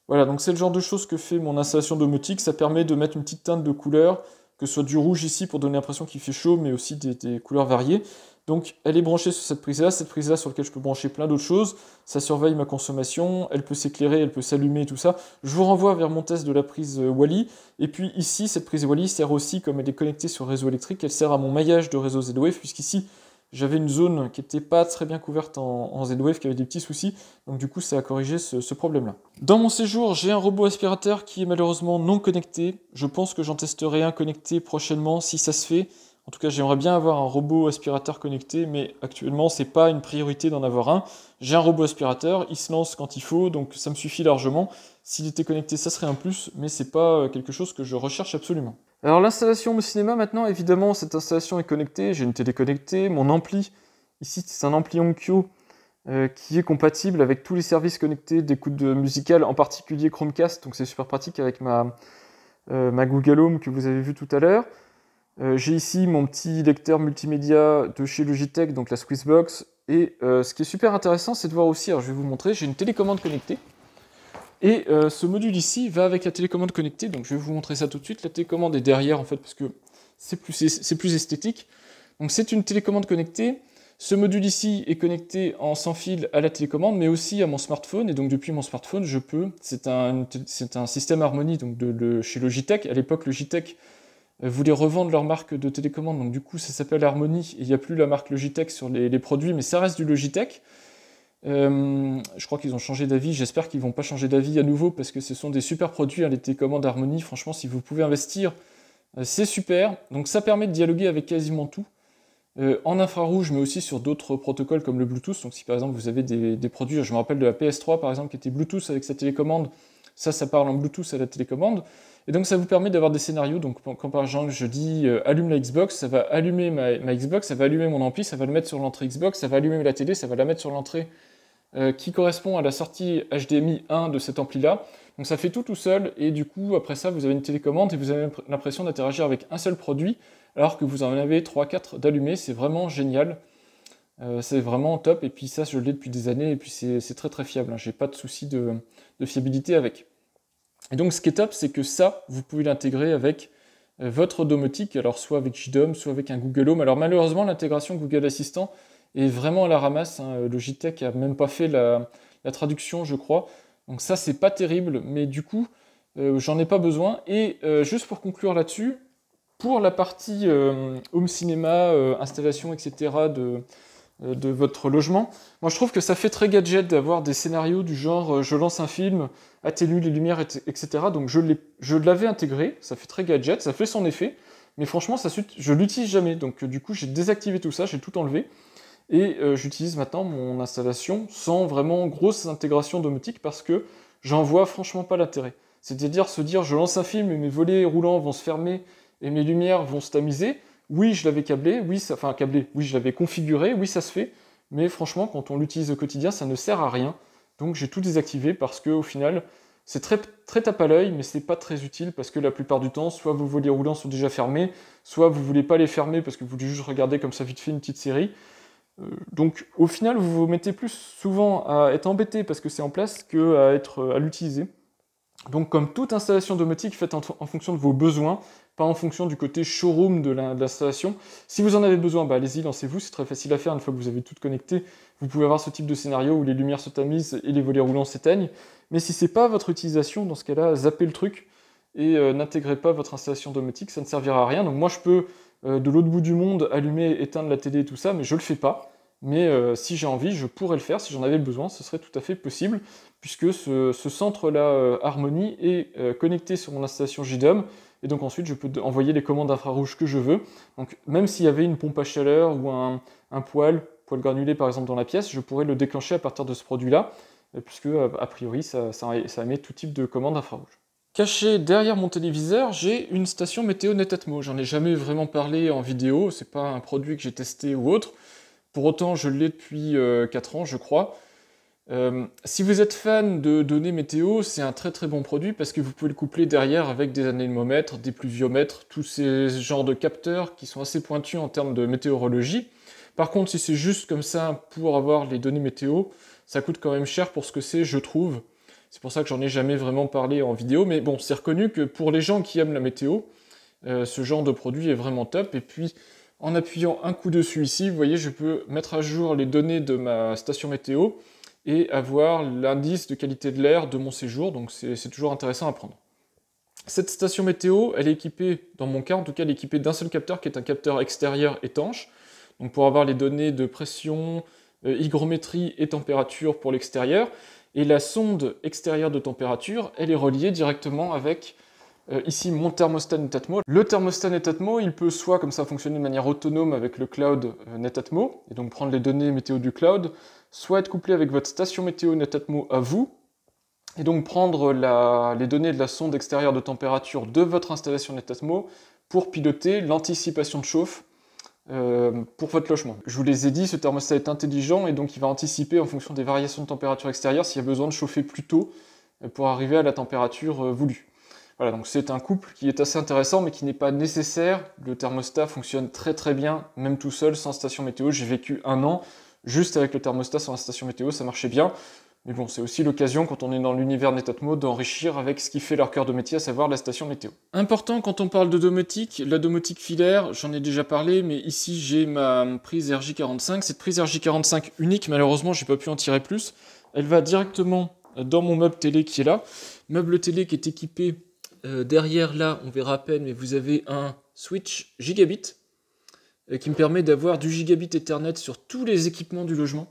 Voilà, donc c'est le genre de choses que fait mon installation domotique, ça permet de mettre une petite teinte de couleur, que ce soit du rouge ici pour donner l'impression qu'il fait chaud, mais aussi des couleurs variées. Donc elle est branchée sur cette prise-là sur laquelle je peux brancher plein d'autres choses, ça surveille ma consommation, elle peut s'éclairer, elle peut s'allumer, tout ça. Je vous renvoie vers mon test de la prise Wally, et puis ici, cette prise Wally sert aussi, comme elle est connectée sur le réseau électrique, elle sert à mon maillage de réseau Z-Wave, puisqu'ici, j'avais une zone qui n'était pas très bien couverte en Z-Wave, qui avait des petits soucis, donc du coup ça a corrigé ce problème-là. Dans mon séjour, j'ai un robot aspirateur qui est malheureusement non connecté. Je pense que j'en testerai un connecté prochainement si ça se fait. En tout cas, j'aimerais bien avoir un robot aspirateur connecté, mais actuellement, c'est pas une priorité d'en avoir un. J'ai un robot aspirateur, il se lance quand il faut, donc ça me suffit largement. S'il était connecté, ça serait un plus, mais c'est pas quelque chose que je recherche absolument. Alors l'installation au cinéma maintenant, évidemment, cette installation est connectée, j'ai une télé connectée, mon ampli, ici c'est un ampli Onkyo qui est compatible avec tous les services connectés d'écoute musicale, en particulier Chromecast, donc c'est super pratique avec ma Google Home que vous avez vu tout à l'heure. J'ai ici mon petit lecteur multimédia de chez Logitech, donc la Squeezebox. Et ce qui est super intéressant, c'est de voir aussi, alors je vais vous montrer, j'ai une télécommande connectée. Et ce module ici va avec la télécommande connectée, donc je vais vous montrer ça tout de suite. La télécommande est derrière en fait, parce que c'est plus esthétique. Donc c'est une télécommande connectée. Ce module ici est connecté en sans fil à la télécommande, mais aussi à mon smartphone. Et donc depuis mon smartphone, je peux, c'est un système Harmony donc chez Logitech. À l'époque, Logitech voulaient revendre leur marque de télécommande, donc du coup ça s'appelle Harmony, et il n'y a plus la marque Logitech sur les produits, mais ça reste du Logitech. Je crois qu'ils ont changé d'avis, j'espère qu'ils vont pas changer d'avis à nouveau, parce que ce sont des super produits, hein, les télécommandes Harmony, franchement si vous pouvez investir, c'est super. Donc ça permet de dialoguer avec quasiment tout, en infrarouge, mais aussi sur d'autres protocoles comme le Bluetooth. Donc si par exemple vous avez des produits, je me rappelle de la PS3 par exemple, qui était Bluetooth avec sa télécommande, ça parle en Bluetooth à la télécommande. Et donc ça vous permet d'avoir des scénarios, donc quand par exemple je dis allume la Xbox, ça va allumer ma Xbox, ça va allumer mon ampli, ça va le mettre sur l'entrée Xbox, ça va allumer la télé, ça va la mettre sur l'entrée qui correspond à la sortie HDMI 1 de cet ampli-là. Donc ça fait tout seul, et du coup après ça vous avez une télécommande et vous avez l'impression d'interagir avec un seul produit, alors que vous en avez 3-4 d'allumés, c'est vraiment génial. C'est vraiment top, et puis ça je l'ai depuis des années, et puis c'est très très fiable, hein. J'ai pas de souci de fiabilité avec. Et donc ce qui est top, c'est que ça, vous pouvez l'intégrer avec votre domotique, alors soit avec JDOM, soit avec un Google Home. Alors malheureusement, l'intégration Google Assistant est vraiment à la ramasse, hein. Logitech a même pas fait la traduction, je crois. Donc ça, c'est pas terrible, mais du coup, j'en ai pas besoin. Et juste pour conclure là-dessus, pour la partie home cinéma, installation, etc. de votre logement. Moi, je trouve que ça fait très gadget d'avoir des scénarios du genre je lance un film, atténue les lumières, etc. Donc je l'avais intégré, ça fait très gadget, ça fait son effet, mais franchement, je l'utilise jamais. Donc du coup, j'ai désactivé tout ça, j'ai tout enlevé, et j'utilise maintenant mon installation sans vraiment grosse intégration domotique parce que j'en vois franchement pas l'intérêt. C'est-à-dire se dire je lance un film et mes volets roulants vont se fermer et mes lumières vont se tamiser. Oui, je l'avais câblé, oui, oui, je l'avais configuré, oui, ça se fait, mais franchement, quand on l'utilise au quotidien, ça ne sert à rien. Donc j'ai tout désactivé parce que au final, c'est très, très tape à l'œil, mais c'est pas très utile parce que la plupart du temps, soit vos volets roulants sont déjà fermés, soit vous voulez pas les fermer parce que vous voulez juste regarder comme ça vite fait une petite série. Donc au final, vous vous mettez plus souvent à être embêté parce que c'est en place que à l'utiliser. Donc comme toute installation domotique, faites en fonction de vos besoins, pas en fonction du côté showroom de l'installation. Si vous en avez besoin, bah allez-y, lancez-vous, c'est très facile à faire une fois que vous avez tout connecté. Vous pouvez avoir ce type de scénario où les lumières se tamisent et les volets roulants s'éteignent. Mais si c'est pas votre utilisation, dans ce cas-là, zappez le truc et n'intégrez pas votre installation domotique, ça ne servira à rien. Donc moi je peux, de l'autre bout du monde, allumer, éteindre la télé et tout ça, mais je le fais pas. Mais si j'ai envie, je pourrais le faire, si j'en avais besoin, ce serait tout à fait possible, puisque ce centre-là, Harmony, est connecté sur mon installation JDOM, et donc ensuite je peux envoyer les commandes infrarouges que je veux. Donc même s'il y avait une pompe à chaleur ou un poêle granulé par exemple dans la pièce, je pourrais le déclencher à partir de ce produit-là, puisque a priori ça émet tout type de commandes infrarouges. Caché derrière mon téléviseur, j'ai une station météo Netatmo. J'en ai jamais vraiment parlé en vidéo, c'est pas un produit que j'ai testé ou autre. Pour autant, je l'ai depuis 4 ans, je crois. Si vous êtes fan de données météo, c'est un très très bon produit parce que vous pouvez le coupler derrière avec des anémomètres, des pluviomètres, tous ces genres de capteurs qui sont assez pointus en termes de météorologie. Par contre, si c'est juste comme ça pour avoir les données météo, ça coûte quand même cher pour ce que c'est, je trouve. C'est pour ça que j'en ai jamais vraiment parlé en vidéo, mais bon, c'est reconnu que pour les gens qui aiment la météo, ce genre de produit est vraiment top. Et puis, en appuyant un coup dessus ici, vous voyez, je peux mettre à jour les données de ma station météo et avoir l'indice de qualité de l'air de mon séjour, donc c'est toujours intéressant à prendre. Cette station météo, elle est équipée, dans mon cas en tout cas, elle est équipée d'un seul capteur qui est un capteur extérieur étanche. donc pour avoir les données de pression, hygrométrie et température pour l'extérieur. Et la sonde extérieure de température, elle est reliée directement avec ici mon thermostat Netatmo. Le thermostat Netatmo, il peut soit comme ça fonctionner de manière autonome avec le cloud Netatmo, et donc prendre les données météo du cloud, soit être couplé avec votre station météo Netatmo à vous, et donc prendre les données de la sonde extérieure de température de votre installation Netatmo pour piloter l'anticipation de chauffe pour votre logement. Je vous les ai dit, ce thermostat est intelligent et donc il va anticiper en fonction des variations de température extérieure s'il y a besoin de chauffer plus tôt pour arriver à la température voulue. Voilà, donc c'est un couple qui est assez intéressant mais qui n'est pas nécessaire. Le thermostat fonctionne très très bien, même tout seul, sans station météo. J'ai vécu 1 an juste avec le thermostat sans la station météo, ça marchait bien. Mais bon, c'est aussi l'occasion, quand on est dans l'univers Netatmo, d'enrichir avec ce qui fait leur cœur de métier, à savoir la station météo. Important quand on parle de domotique, la domotique filaire, j'en ai déjà parlé, mais ici j'ai ma prise RJ45. Cette prise RJ45 unique, malheureusement, j'ai pas pu en tirer plus. Elle va directement dans mon meuble télé qui est là. Meuble télé qui est équipé derrière là, on verra à peine, mais vous avez un switch gigabit qui me permet d'avoir du gigabit Ethernet sur tous les équipements du logement.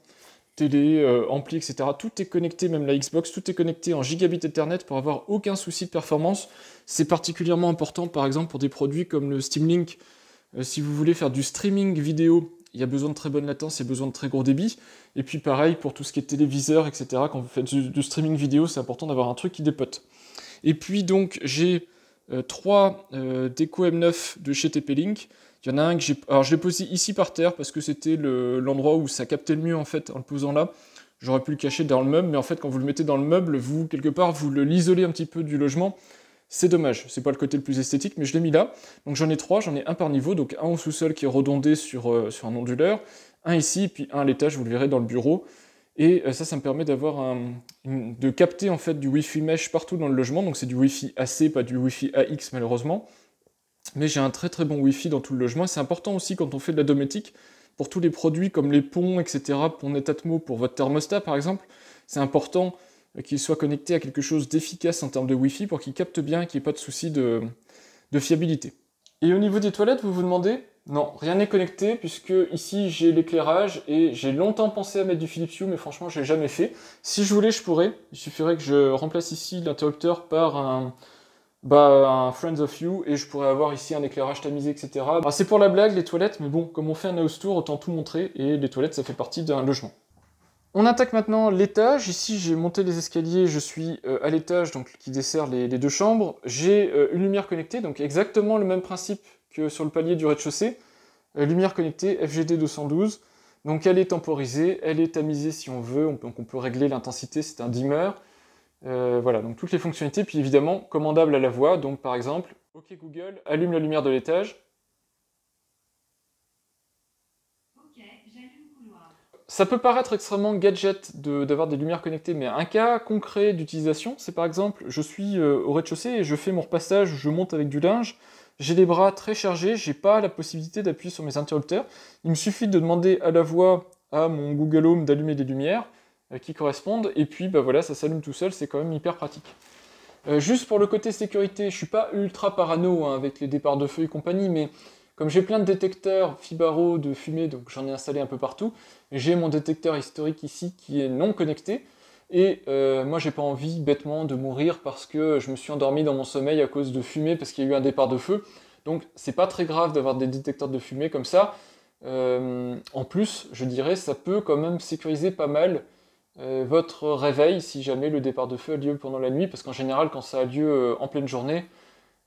Télé, ampli, etc. Tout est connecté, même la Xbox, tout est connecté en gigabit Ethernet pour avoir aucun souci de performance. C'est particulièrement important, par exemple, pour des produits comme le Steam Link. Si vous voulez faire du streaming vidéo, il y a besoin de très bonne latence, il y a besoin de très gros débit. Et puis pareil, pour tout ce qui est téléviseur, etc., quand vous faites du streaming vidéo, c'est important d'avoir un truc qui dépote. Et puis donc, j'ai 3 Deco M9 de chez TP-Link. Il y en a un que alors je l'ai posé ici par terre parce que c'était l'endroit où ça captait le mieux en fait en le posant là. J'aurais pu le cacher dans le meuble, mais en fait quand vous le mettez dans le meuble, vous quelque part vous l'isolez un petit peu du logement. C'est dommage, c'est pas le côté le plus esthétique, mais je l'ai mis là. Donc j'en ai 3, j'en ai un par niveau, donc un au sous-sol qui est redondé sur un onduleur, un ici, puis un à l'étage, vous le verrez dans le bureau. Et ça me permet d'avoir de capter en fait du Wi-Fi mesh partout dans le logement. Donc c'est du Wi-Fi AC, pas du Wi-Fi AX malheureusement. Mais j'ai un très très bon Wi-Fi dans tout le logement. C'est important aussi quand on fait de la domotique, pour tous les produits comme les ponts, etc., pont Netatmo pour votre thermostat par exemple, c'est important qu'il soit connecté à quelque chose d'efficace en termes de Wi-Fi pour qu'il capte bien et qu'il n'y ait pas de souci de fiabilité. Et au niveau des toilettes, vous vous demandez? Non, rien n'est connecté, puisque ici j'ai l'éclairage, et j'ai longtemps pensé à mettre du Philips Hue, mais franchement je l'ai jamais fait. Si je voulais, je pourrais. Il suffirait que je remplace ici l'interrupteur par un Friends of You, et je pourrais avoir ici un éclairage tamisé, etc. Alors, c'est pour la blague, les toilettes, mais bon, comme on fait un house tour, autant tout montrer, et les toilettes, ça fait partie d'un logement. On attaque maintenant l'étage. Ici, j'ai monté les escaliers, je suis à l'étage, donc qui dessert les 2 chambres. J'ai une lumière connectée, donc exactement le même principe que sur le palier du rez-de-chaussée. Lumière connectée FGD 212. Donc elle est temporisée, elle est tamisée si on veut, donc on peut régler l'intensité, c'est un dimmer. Voilà, donc toutes les fonctionnalités, puis évidemment commandable à la voix, donc par exemple, OK Google, allume la lumière de l'étage. OK, j'allume le couloir. Ça peut paraître extrêmement gadget d'avoir des lumières connectées, mais un cas concret d'utilisation, c'est par exemple, je suis au rez-de-chaussée et je fais mon repassage, je monte avec du linge, j'ai les bras très chargés, j'ai pas la possibilité d'appuyer sur mes interrupteurs, il me suffit de demander à la voix à mon Google Home d'allumer des lumières, qui correspondent, et puis bah voilà, ça s'allume tout seul, c'est quand même hyper pratique. Juste pour le côté sécurité, je suis pas ultra parano hein, avec les départs de feu et compagnie, mais comme j'ai plein de détecteurs Fibaro de fumée, donc j'en ai installé un peu partout, j'ai mon détecteur historique ici qui est non connecté, et moi j'ai pas envie bêtement de mourir parce que je me suis endormi dans mon sommeil à cause de fumée parce qu'il y a eu un départ de feu, donc c'est pas très grave d'avoir des détecteurs de fumée comme ça. En plus, je dirais, ça peut quand même sécuriser pas mal votre réveil si jamais le départ de feu a lieu pendant la nuit, parce qu'en général quand ça a lieu en pleine journée,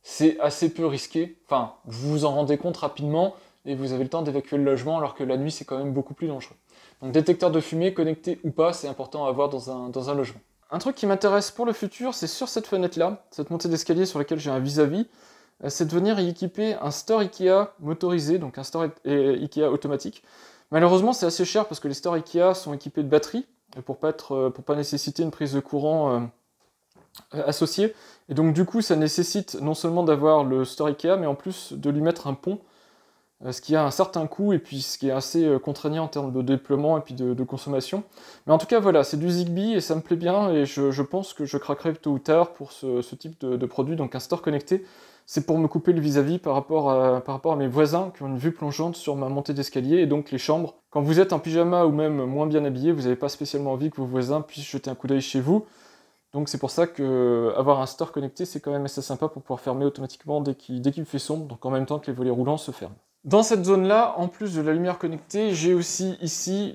c'est assez peu risqué, enfin vous vous en rendez compte rapidement et vous avez le temps d'évacuer le logement, alors que la nuit c'est quand même beaucoup plus dangereux. Donc détecteur de fumée, connecté ou pas, c'est important à avoir dans un logement. Un truc qui m'intéresse pour le futur, c'est sur cette fenêtre là, cette montée d'escalier sur laquelle j'ai un vis-à-vis, c'est de venir y équiper un store Ikea motorisé, donc un store Ikea automatique. Malheureusement c'est assez cher parce que les stores Ikea sont équipés de batteries, pour pas nécessiter une prise de courant associée. Et donc du coup, ça nécessite non seulement d'avoir le store Ikea, mais en plus de lui mettre un pont ce qui a un certain coût et puis ce qui est assez contraignant en termes de déploiement et puis de consommation. Mais en tout cas, voilà, c'est du Zigbee et ça me plaît bien et je pense que je craquerai tôt ou tard pour ce type de produit, donc un store connecté. C'est pour me couper le vis-à-vis par rapport à mes voisins qui ont une vue plongeante sur ma montée d'escalier et donc les chambres. Quand vous êtes en pyjama ou même moins bien habillé, vous n'avez pas spécialement envie que vos voisins puissent jeter un coup d'œil chez vous. Donc c'est pour ça que avoir un store connecté, c'est quand même assez sympa pour pouvoir fermer automatiquement dès qu'il fait sombre, donc en même temps que les volets roulants se ferment. Dans cette zone-là, en plus de la lumière connectée, j'ai aussi ici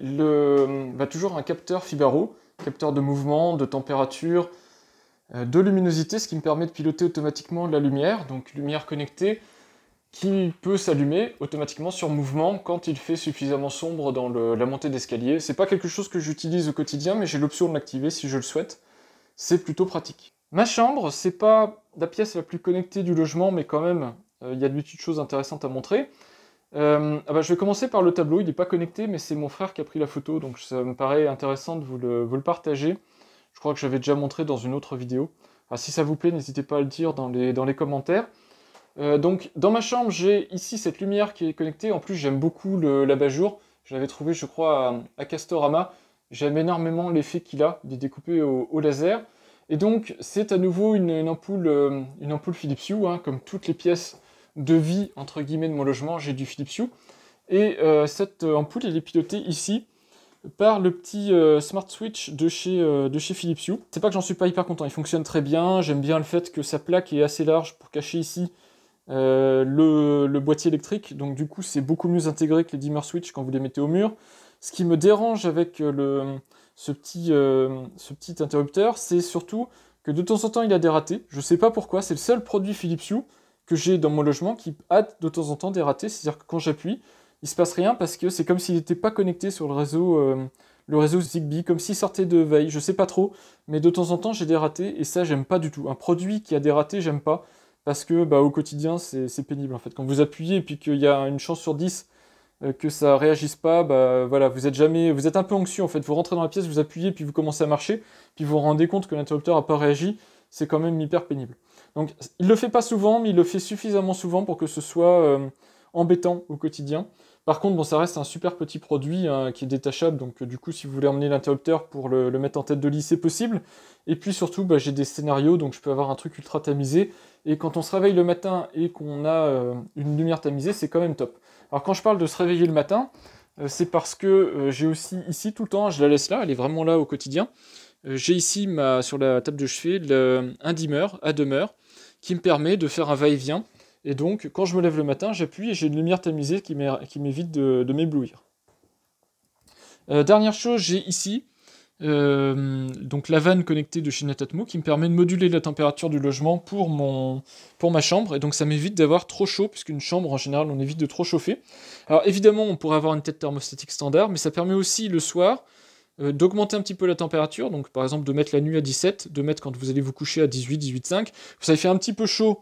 toujours un capteur Fibaro, capteur de mouvement, de température, de luminosité, ce qui me permet de piloter automatiquement la lumière, donc lumière connectée, qui peut s'allumer automatiquement sur mouvement quand il fait suffisamment sombre dans la montée d'escalier. C'est pas quelque chose que j'utilise au quotidien, mais j'ai l'option de l'activer si je le souhaite. C'est plutôt pratique. Ma chambre, c'est pas la pièce la plus connectée du logement, mais quand même, il y a de petites choses intéressantes à montrer. Je vais commencer par le tableau, il n'est pas connecté, mais c'est mon frère qui a pris la photo, donc ça me paraît intéressant de vous le partager. Je crois que j'avais déjà montré dans une autre vidéo. Alors, si ça vous plaît, n'hésitez pas à le dire dans les commentaires. Donc dans ma chambre, j'ai ici cette lumière qui est connectée. En plus, j'aime beaucoup l'abat-jour. Je l'avais trouvé, je crois, à Castorama. J'aime énormément l'effet qu'il a. Il est découpé au laser. Et donc, c'est à nouveau une ampoule Philips Hue, hein, comme toutes les pièces de vie, entre guillemets, de mon logement, j'ai du Philips Hue. Et cette ampoule, elle est pilotée ici par le petit Smart Switch de chez Philips Hue. C'est pas que j'en suis pas hyper content, il fonctionne très bien. J'aime bien le fait que sa plaque est assez large pour cacher ici le boîtier électrique, donc du coup c'est beaucoup mieux intégré que les dimmer switch quand vous les mettez au mur. Ce qui me dérange avec ce petit interrupteur, c'est surtout que de temps en temps il a des ratés. Je sais pas pourquoi, c'est le seul produit Philips Hue que j'ai dans mon logement qui a de temps en temps des ratés, c'est-à-dire que quand j'appuie, il se passe rien parce que c'est comme s'il n'était pas connecté sur le réseau Zigbee, comme s'il sortait de veille, je sais pas trop, mais de temps en temps j'ai des ratés et ça j'aime pas du tout. Un produit qui a des ratés, j'aime pas. Parce que au quotidien, c'est pénible en fait. Quand vous appuyez et puis qu'il y a une chance sur 10 que ça réagisse pas, voilà, vous êtes un peu anxieux en fait. Vous rentrez dans la pièce, vous appuyez, puis vous commencez à marcher, puis vous vous rendez compte que l'interrupteur n'a pas réagi. C'est quand même hyper pénible. Donc il le fait pas souvent, mais il le fait suffisamment souvent pour que ce soit embêtant au quotidien. Par contre, ça reste un super petit produit hein, qui est détachable, donc du coup, si vous voulez emmener l'interrupteur pour le mettre en tête de lit, c'est possible. Et puis surtout, j'ai des scénarios, donc je peux avoir un truc ultra tamisé. Et quand on se réveille le matin et qu'on a une lumière tamisée, c'est quand même top. Alors quand je parle de se réveiller le matin, c'est parce que j'ai aussi ici tout le temps, je la laisse là, elle est vraiment là au quotidien. J'ai ici sur la table de chevet un dimmer à demeure qui me permet de faire un va-et-vient. Et donc, quand je me lève le matin, j'appuie et j'ai une lumière tamisée qui m'évite de m'éblouir. Dernière chose, j'ai ici donc la vanne connectée de chez Netatmo qui me permet de moduler la température du logement pour ma chambre. Et donc, ça m'évite d'avoir trop chaud, puisqu'une chambre, en général, on évite de trop chauffer. Alors, évidemment, on pourrait avoir une tête thermostatique standard, mais ça permet aussi, le soir, d'augmenter un petit peu la température. Donc, par exemple, de mettre la nuit à 17, de mettre quand vous allez vous coucher à 18, 18,5. Ça fait un petit peu chaud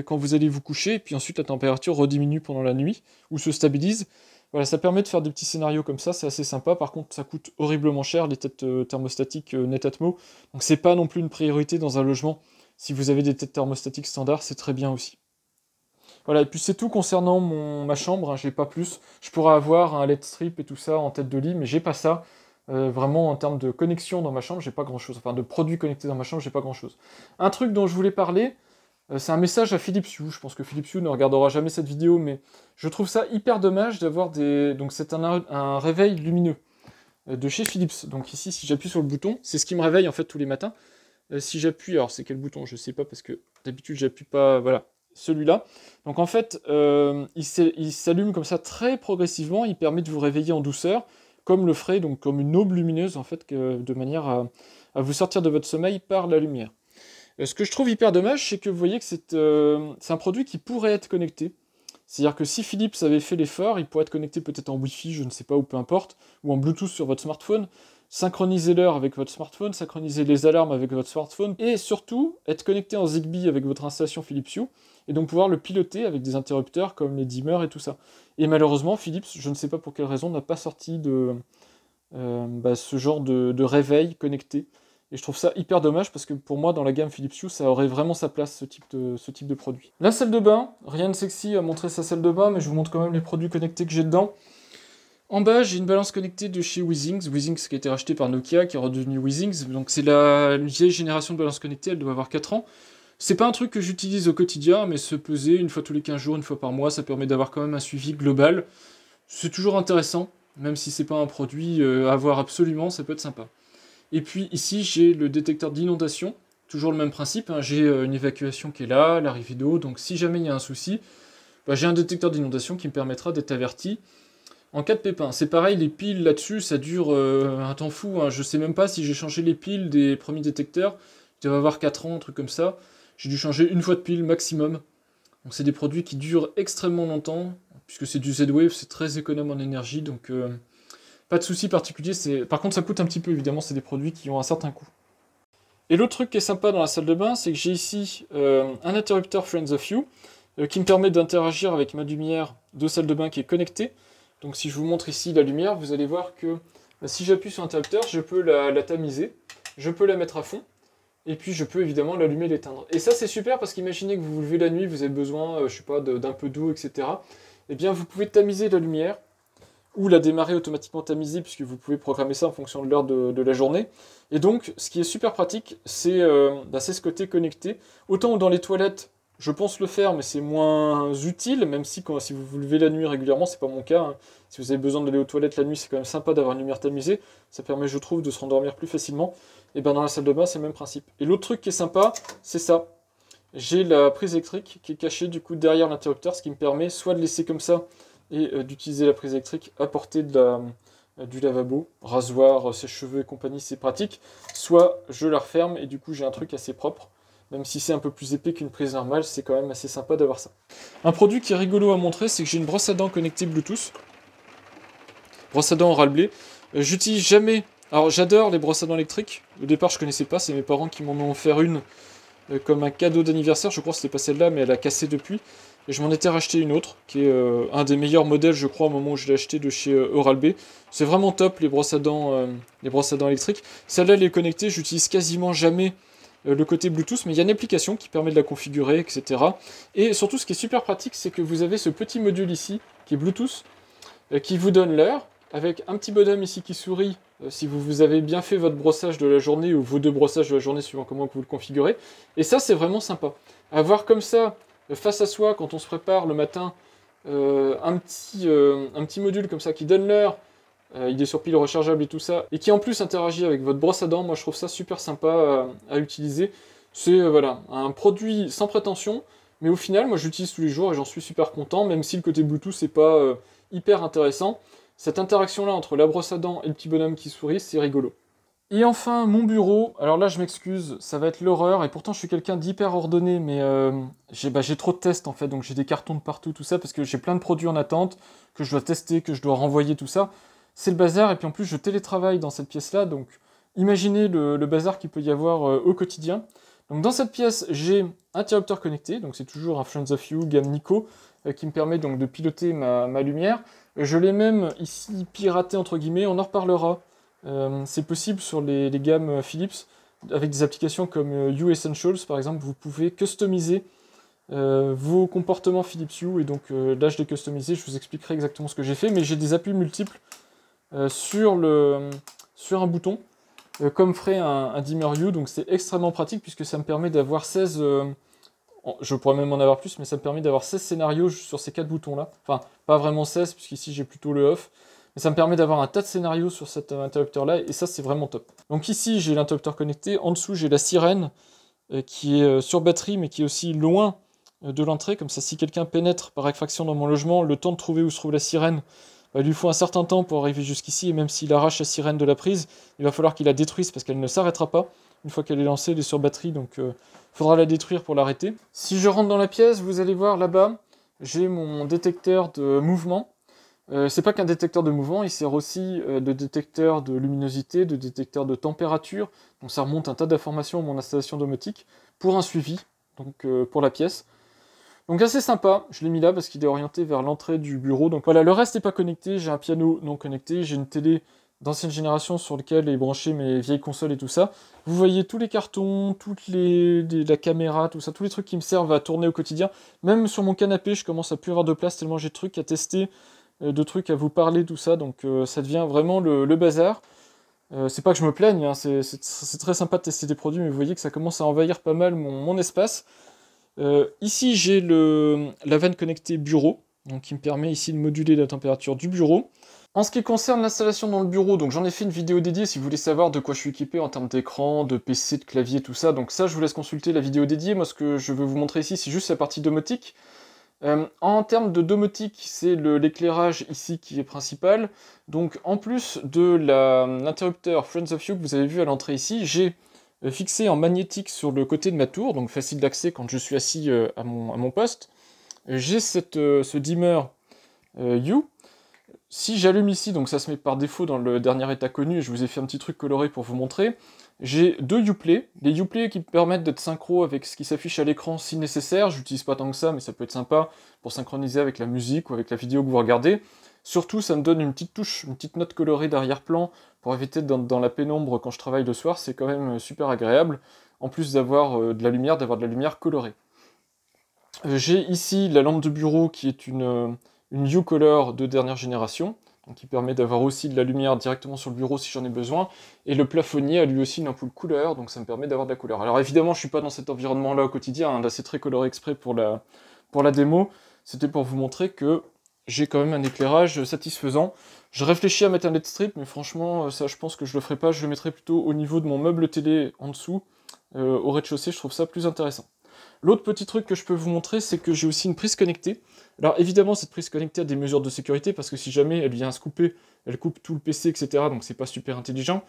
quand vous allez vous coucher, et puis ensuite la température rediminue pendant la nuit, ou se stabilise. Voilà, ça permet de faire des petits scénarios comme ça, c'est assez sympa. Par contre, ça coûte horriblement cher, les têtes thermostatiques Netatmo, donc c'est pas non plus une priorité dans un logement. Si vous avez des têtes thermostatiques standards, c'est très bien aussi. Voilà, et puis c'est tout concernant ma chambre, hein, j'ai pas plus. Je pourrais avoir un LED strip et tout ça en tête de lit, mais j'ai pas ça. Vraiment, en termes de connexion dans ma chambre, j'ai pas grand-chose. Enfin, de produits connectés dans ma chambre, j'ai pas grand-chose. Un truc dont je voulais parler, c'est un message à Philips Hue. Je pense que Philips Hue ne regardera jamais cette vidéo, mais je trouve ça hyper dommage d'avoir des... Donc c'est un réveil lumineux de chez Philips. Donc ici, si j'appuie sur le bouton, c'est ce qui me réveille en fait tous les matins. Si j'appuie, alors c'est quel bouton? Je sais pas parce que d'habitude j'appuie pas... Voilà, celui-là. Donc en fait, il s'allume comme ça très progressivement. Il permet de vous réveiller en douceur, comme le ferait, donc comme une aube lumineuse en fait, de manière à vous sortir de votre sommeil par la lumière. Ce que je trouve hyper dommage, c'est que vous voyez que c'est un produit qui pourrait être connecté. C'est-à-dire que si Philips avait fait l'effort, il pourrait être connecté peut-être en Wi-Fi, je ne sais pas, ou peu importe, ou en Bluetooth sur votre smartphone, synchroniser l'heure avec votre smartphone, synchroniser les alarmes avec votre smartphone, et surtout être connecté en Zigbee avec votre installation Philips Hue, et donc pouvoir le piloter avec des interrupteurs comme les dimmers et tout ça. Et malheureusement, Philips, je ne sais pas pour quelle raison, n'a pas sorti ce genre de réveil connecté. Et je trouve ça hyper dommage parce que pour moi, dans la gamme Philips Hue, ça aurait vraiment sa place, ce type de produit. La salle de bain, rien de sexy à montrer sa salle de bain, mais je vous montre quand même les produits connectés que j'ai dedans. En bas, j'ai une balance connectée de chez Weezings. Weezings qui a été racheté par Nokia, qui est redevenu Weezings. Donc c'est la vieille génération de balance connectée, elle doit avoir 4 ans. C'est pas un truc que j'utilise au quotidien, mais se peser une fois tous les 15 jours, une fois par mois, ça permet d'avoir quand même un suivi global. C'est toujours intéressant, même si c'est pas un produit à avoir absolument, ça peut être sympa. Et puis ici, j'ai le détecteur d'inondation, toujours le même principe, hein. J'ai une évacuation qui est là, l'arrivée d'eau, donc si jamais il y a un souci, bah, j'ai un détecteur d'inondation qui me permettra d'être averti en cas de pépin. C'est pareil, les piles là-dessus, ça dure un temps fou, hein. Je sais même pas si j'ai changé les piles des premiers détecteurs, je devais avoir 4 ans, un truc comme ça. J'ai dû changer une fois de pile maximum. Donc c'est des produits qui durent extrêmement longtemps, puisque c'est du Z-Wave, c'est très économe en énergie, donc pas de souci particulier. Par contre ça coûte un petit peu, évidemment, c'est des produits qui ont un certain coût. Et l'autre truc qui est sympa dans la salle de bain, c'est que j'ai ici un interrupteur Friends of You, qui me permet d'interagir avec ma lumière de salle de bain qui est connectée. Donc si je vous montre ici la lumière, vous allez voir que si j'appuie sur l'interrupteur, je peux la tamiser, je peux la mettre à fond, et puis je peux évidemment l'allumer et l'éteindre. Et ça c'est super parce qu'imaginez que vous vous levez la nuit, vous avez besoin, je sais pas, d'un peu d'eau, etc. Eh bien vous pouvez tamiser la lumière, ou la démarrer automatiquement tamisée, puisque vous pouvez programmer ça en fonction de l'heure de la journée. Et donc ce qui est super pratique, c'est ce côté connecté. Autant dans les toilettes, je pense le faire, mais c'est moins utile, même si si vous vous levez la nuit régulièrement, c'est pas mon cas, hein. Si vous avez besoin d'aller aux toilettes la nuit, c'est quand même sympa d'avoir une lumière tamisée, ça permet, je trouve, de se rendormir plus facilement. Et bien dans la salle de bain, c'est le même principe. Et l'autre truc qui est sympa, c'est ça. J'ai la prise électrique qui est cachée du coup derrière l'interrupteur, ce qui me permet soit de laisser comme ça et d'utiliser la prise électrique à portée du lavabo, rasoir, sèche-cheveux et compagnie, c'est pratique. Soit je la referme et du coup j'ai un truc assez propre. Même si c'est un peu plus épais qu'une prise normale, c'est quand même assez sympa d'avoir ça. Un produit qui est rigolo à montrer, c'est que j'ai une brosse à dents connectée Bluetooth. Brosse à dents Oral-B. J'utilise jamais... Alors j'adore les brosses à dents électriques. Au départ je connaissais pas, c'est mes parents qui m'en ont offert une comme un cadeau d'anniversaire. Je crois que c'était pas celle-là, mais elle a cassé depuis. Et je m'en étais racheté une autre, qui est un des meilleurs modèles, je crois, au moment où je l'ai acheté de chez Oral-B. C'est vraiment top, les brosses à dents électriques. Celle-là, elle est connectée, j'utilise quasiment jamais le côté Bluetooth, mais il y a une application qui permet de la configurer, etc. Et surtout, ce qui est super pratique, c'est que vous avez ce petit module ici, qui est Bluetooth, qui vous donne l'heure, avec un petit bonhomme ici qui sourit, si vous avez bien fait votre brossage de la journée, ou vos deux brossages de la journée, suivant comment vous le configurez. Et ça, c'est vraiment sympa. Avoir comme ça, face à soi, quand on se prépare le matin, un petit module comme ça qui donne l'heure, il est sur pile rechargeable et tout ça, et qui en plus interagit avec votre brosse à dents, moi je trouve ça super sympa à utiliser. C'est voilà, un produit sans prétention, mais au final, moi je l'utilise tous les jours et j'en suis super content, même si le côté Bluetooth n'est pas hyper intéressant. Cette interaction-là entre la brosse à dents et le petit bonhomme qui sourit, c'est rigolo. Et enfin, mon bureau, alors là je m'excuse, ça va être l'horreur, et pourtant je suis quelqu'un d'hyper ordonné, mais j'ai trop de tests en fait, donc j'ai des cartons de partout, tout ça, parce que j'ai plein de produits en attente, que je dois tester, que je dois renvoyer, tout ça. C'est le bazar, et puis en plus je télétravaille dans cette pièce-là, donc imaginez le bazar qu'il peut y avoir au quotidien. Donc dans cette pièce, j'ai un interrupteur connecté, donc c'est toujours un Friends of You gamme Nico, qui me permet donc de piloter ma lumière. Je l'ai même ici piraté entre guillemets, on en reparlera. C'est possible sur les gammes Philips, avec des applications comme Hue Essentials par exemple, vous pouvez customiser vos comportements Philips Hue, et donc là je l'ai customisé, je vous expliquerai exactement ce que j'ai fait, mais j'ai des appuis multiples sur un bouton, comme ferait un dimmer Hue, donc c'est extrêmement pratique puisque ça me permet d'avoir 16... je pourrais même en avoir plus, mais ça me permet d'avoir 16 scénarios sur ces 4 boutons-là. Enfin, pas vraiment 16, puisqu'ici j'ai plutôt le off. Mais ça me permet d'avoir un tas de scénarios sur cet interrupteur-là, et ça, c'est vraiment top. Donc ici, j'ai l'interrupteur connecté. En dessous, j'ai la sirène, qui est sur batterie, mais qui est aussi loin de l'entrée. Comme ça, si quelqu'un pénètre par effraction dans mon logement, le temps de trouver où se trouve la sirène, il lui faut un certain temps pour arriver jusqu'ici, et même s'il arrache la sirène de la prise, il va falloir qu'il la détruise, parce qu'elle ne s'arrêtera pas. Une fois qu'elle est lancée, elle est sur batterie, donc il faudra la détruire pour l'arrêter. Si je rentre dans la pièce, vous allez voir là-bas, j'ai mon détecteur de mouvement. C'est pas qu'un détecteur de mouvement, il sert aussi de détecteur de luminosité, de détecteur de température. Donc ça remonte un tas d'informations à mon installation domotique pour un suivi, donc pour la pièce. Donc assez sympa, je l'ai mis là parce qu'il est orienté vers l'entrée du bureau. Donc voilà, le reste n'est pas connecté, j'ai un piano non connecté, j'ai une télé d'ancienne génération sur lequel est branché mes vieilles consoles et tout ça. Vous voyez tous les cartons, la caméra, tout ça, tous les trucs qui me servent à tourner au quotidien. Même sur mon canapé, je commence à plus avoir de place tellement j'ai de trucs à tester, de trucs à vous parler, tout ça. Donc ça devient vraiment le bazar. C'est pas que je me plaigne, hein, c'est très sympa de tester des produits, mais vous voyez que ça commence à envahir pas mal mon espace. Ici, j'ai la vanne connectée bureau, donc qui me permet ici de moduler la température du bureau. En ce qui concerne l'installation dans le bureau, donc j'en ai fait une vidéo dédiée si vous voulez savoir de quoi je suis équipé en termes d'écran, de PC, de clavier, tout ça. Donc ça, je vous laisse consulter la vidéo dédiée. Moi, ce que je veux vous montrer ici, c'est juste la partie domotique. En termes de domotique, c'est l'éclairage ici qui est principal. Donc en plus de l'interrupteur Friends of You que vous avez vu à l'entrée ici, j'ai fixé en magnétique sur le côté de ma tour, donc facile d'accès quand je suis assis à mon poste. J'ai ce dimmer You. Si j'allume ici, donc ça se met par défaut dans le dernier état connu, je vous ai fait un petit truc coloré pour vous montrer. J'ai deux Uplay, les Uplay qui me permettent d'être synchro avec ce qui s'affiche à l'écran si nécessaire. J'utilise pas tant que ça, mais ça peut être sympa pour synchroniser avec la musique ou avec la vidéo que vous regardez. Surtout, ça me donne une petite touche, une petite note colorée d'arrière-plan pour éviter dans la pénombre quand je travaille le soir. C'est quand même super agréable, en plus d'avoir de la lumière colorée. J'ai ici la lampe de bureau qui est une U-Color de dernière génération, donc qui permet d'avoir aussi de la lumière directement sur le bureau si j'en ai besoin, et le plafonnier a lui aussi une ampoule couleur, donc ça me permet d'avoir de la couleur. Alors évidemment, je suis pas dans cet environnement-là au quotidien, hein, là c'est très coloré exprès pour la démo, c'était pour vous montrer que j'ai quand même un éclairage satisfaisant. Je réfléchis à mettre un LED strip, mais franchement, ça je pense que je le ferai pas, je le mettrai plutôt au niveau de mon meuble télé en dessous, au rez-de-chaussée, je trouve ça plus intéressant. L'autre petit truc que je peux vous montrer, c'est que j'ai aussi une prise connectée. Alors évidemment, cette prise connectée a des mesures de sécurité, parce que si jamais elle vient se couper, elle coupe tout le PC, etc., donc c'est pas super intelligent.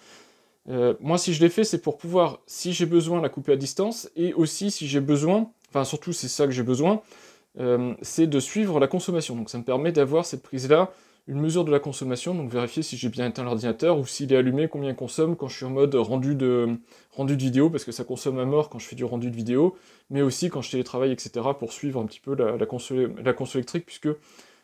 Moi, si je l'ai fait, c'est pour pouvoir, si j'ai besoin, la couper à distance, et aussi si j'ai besoin, enfin surtout c'est ça que j'ai besoin, c'est de suivre la consommation. Donc ça me permet d'avoir cette prise-là, une mesure de la consommation, donc vérifier si j'ai bien éteint l'ordinateur, ou s'il est allumé, combien il consomme quand je suis en mode rendu de vidéo, parce que ça consomme à mort quand je fais du rendu de vidéo, mais aussi quand je télétravaille, etc., pour suivre un petit peu la console électrique, puisque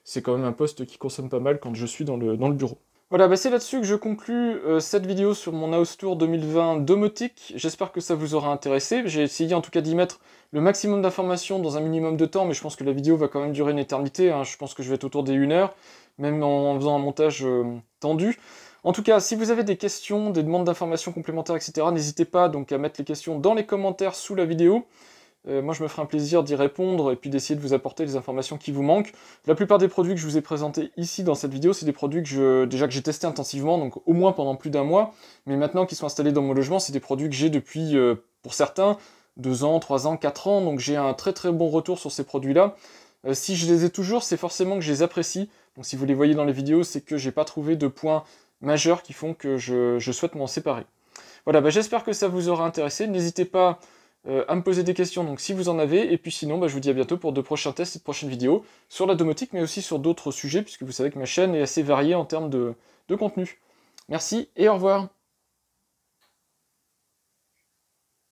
c'est quand même un poste qui consomme pas mal quand je suis dans le bureau. Voilà, bah c'est là-dessus que je conclus cette vidéo sur mon House Tour 2020 domotique. J'espère que ça vous aura intéressé. J'ai essayé en tout cas d'y mettre le maximum d'informations dans un minimum de temps, mais je pense que la vidéo va quand même durer une éternité, hein. Je pense que je vais être autour des 1 heure, même en faisant un montage tendu. En tout cas, si vous avez des questions, des demandes d'informations complémentaires, etc., n'hésitez pas donc à mettre les questions dans les commentaires sous la vidéo. Moi, je me ferai un plaisir d'y répondre et puis d'essayer de vous apporter les informations qui vous manquent. La plupart des produits que je vous ai présentés ici dans cette vidéo, c'est des produits que j'ai testés intensivement, donc au moins pendant plus d'1 mois, mais maintenant qu'ils sont installés dans mon logement, c'est des produits que j'ai depuis, pour certains, 2 ans, 3 ans, 4 ans, donc j'ai un très très bon retour sur ces produits-là. Si je les ai toujours, c'est forcément que je les apprécie, donc si vous les voyez dans les vidéos, c'est que j'ai pas trouvé de points majeurs qui font que je souhaite m'en séparer. Voilà, bah j'espère que ça vous aura intéressé, n'hésitez pas à me poser des questions, donc si vous en avez, et puis sinon, bah, je vous dis à bientôt pour de prochains tests et de prochaines vidéos sur la domotique, mais aussi sur d'autres sujets, puisque vous savez que ma chaîne est assez variée en termes de contenu. Merci et au revoir.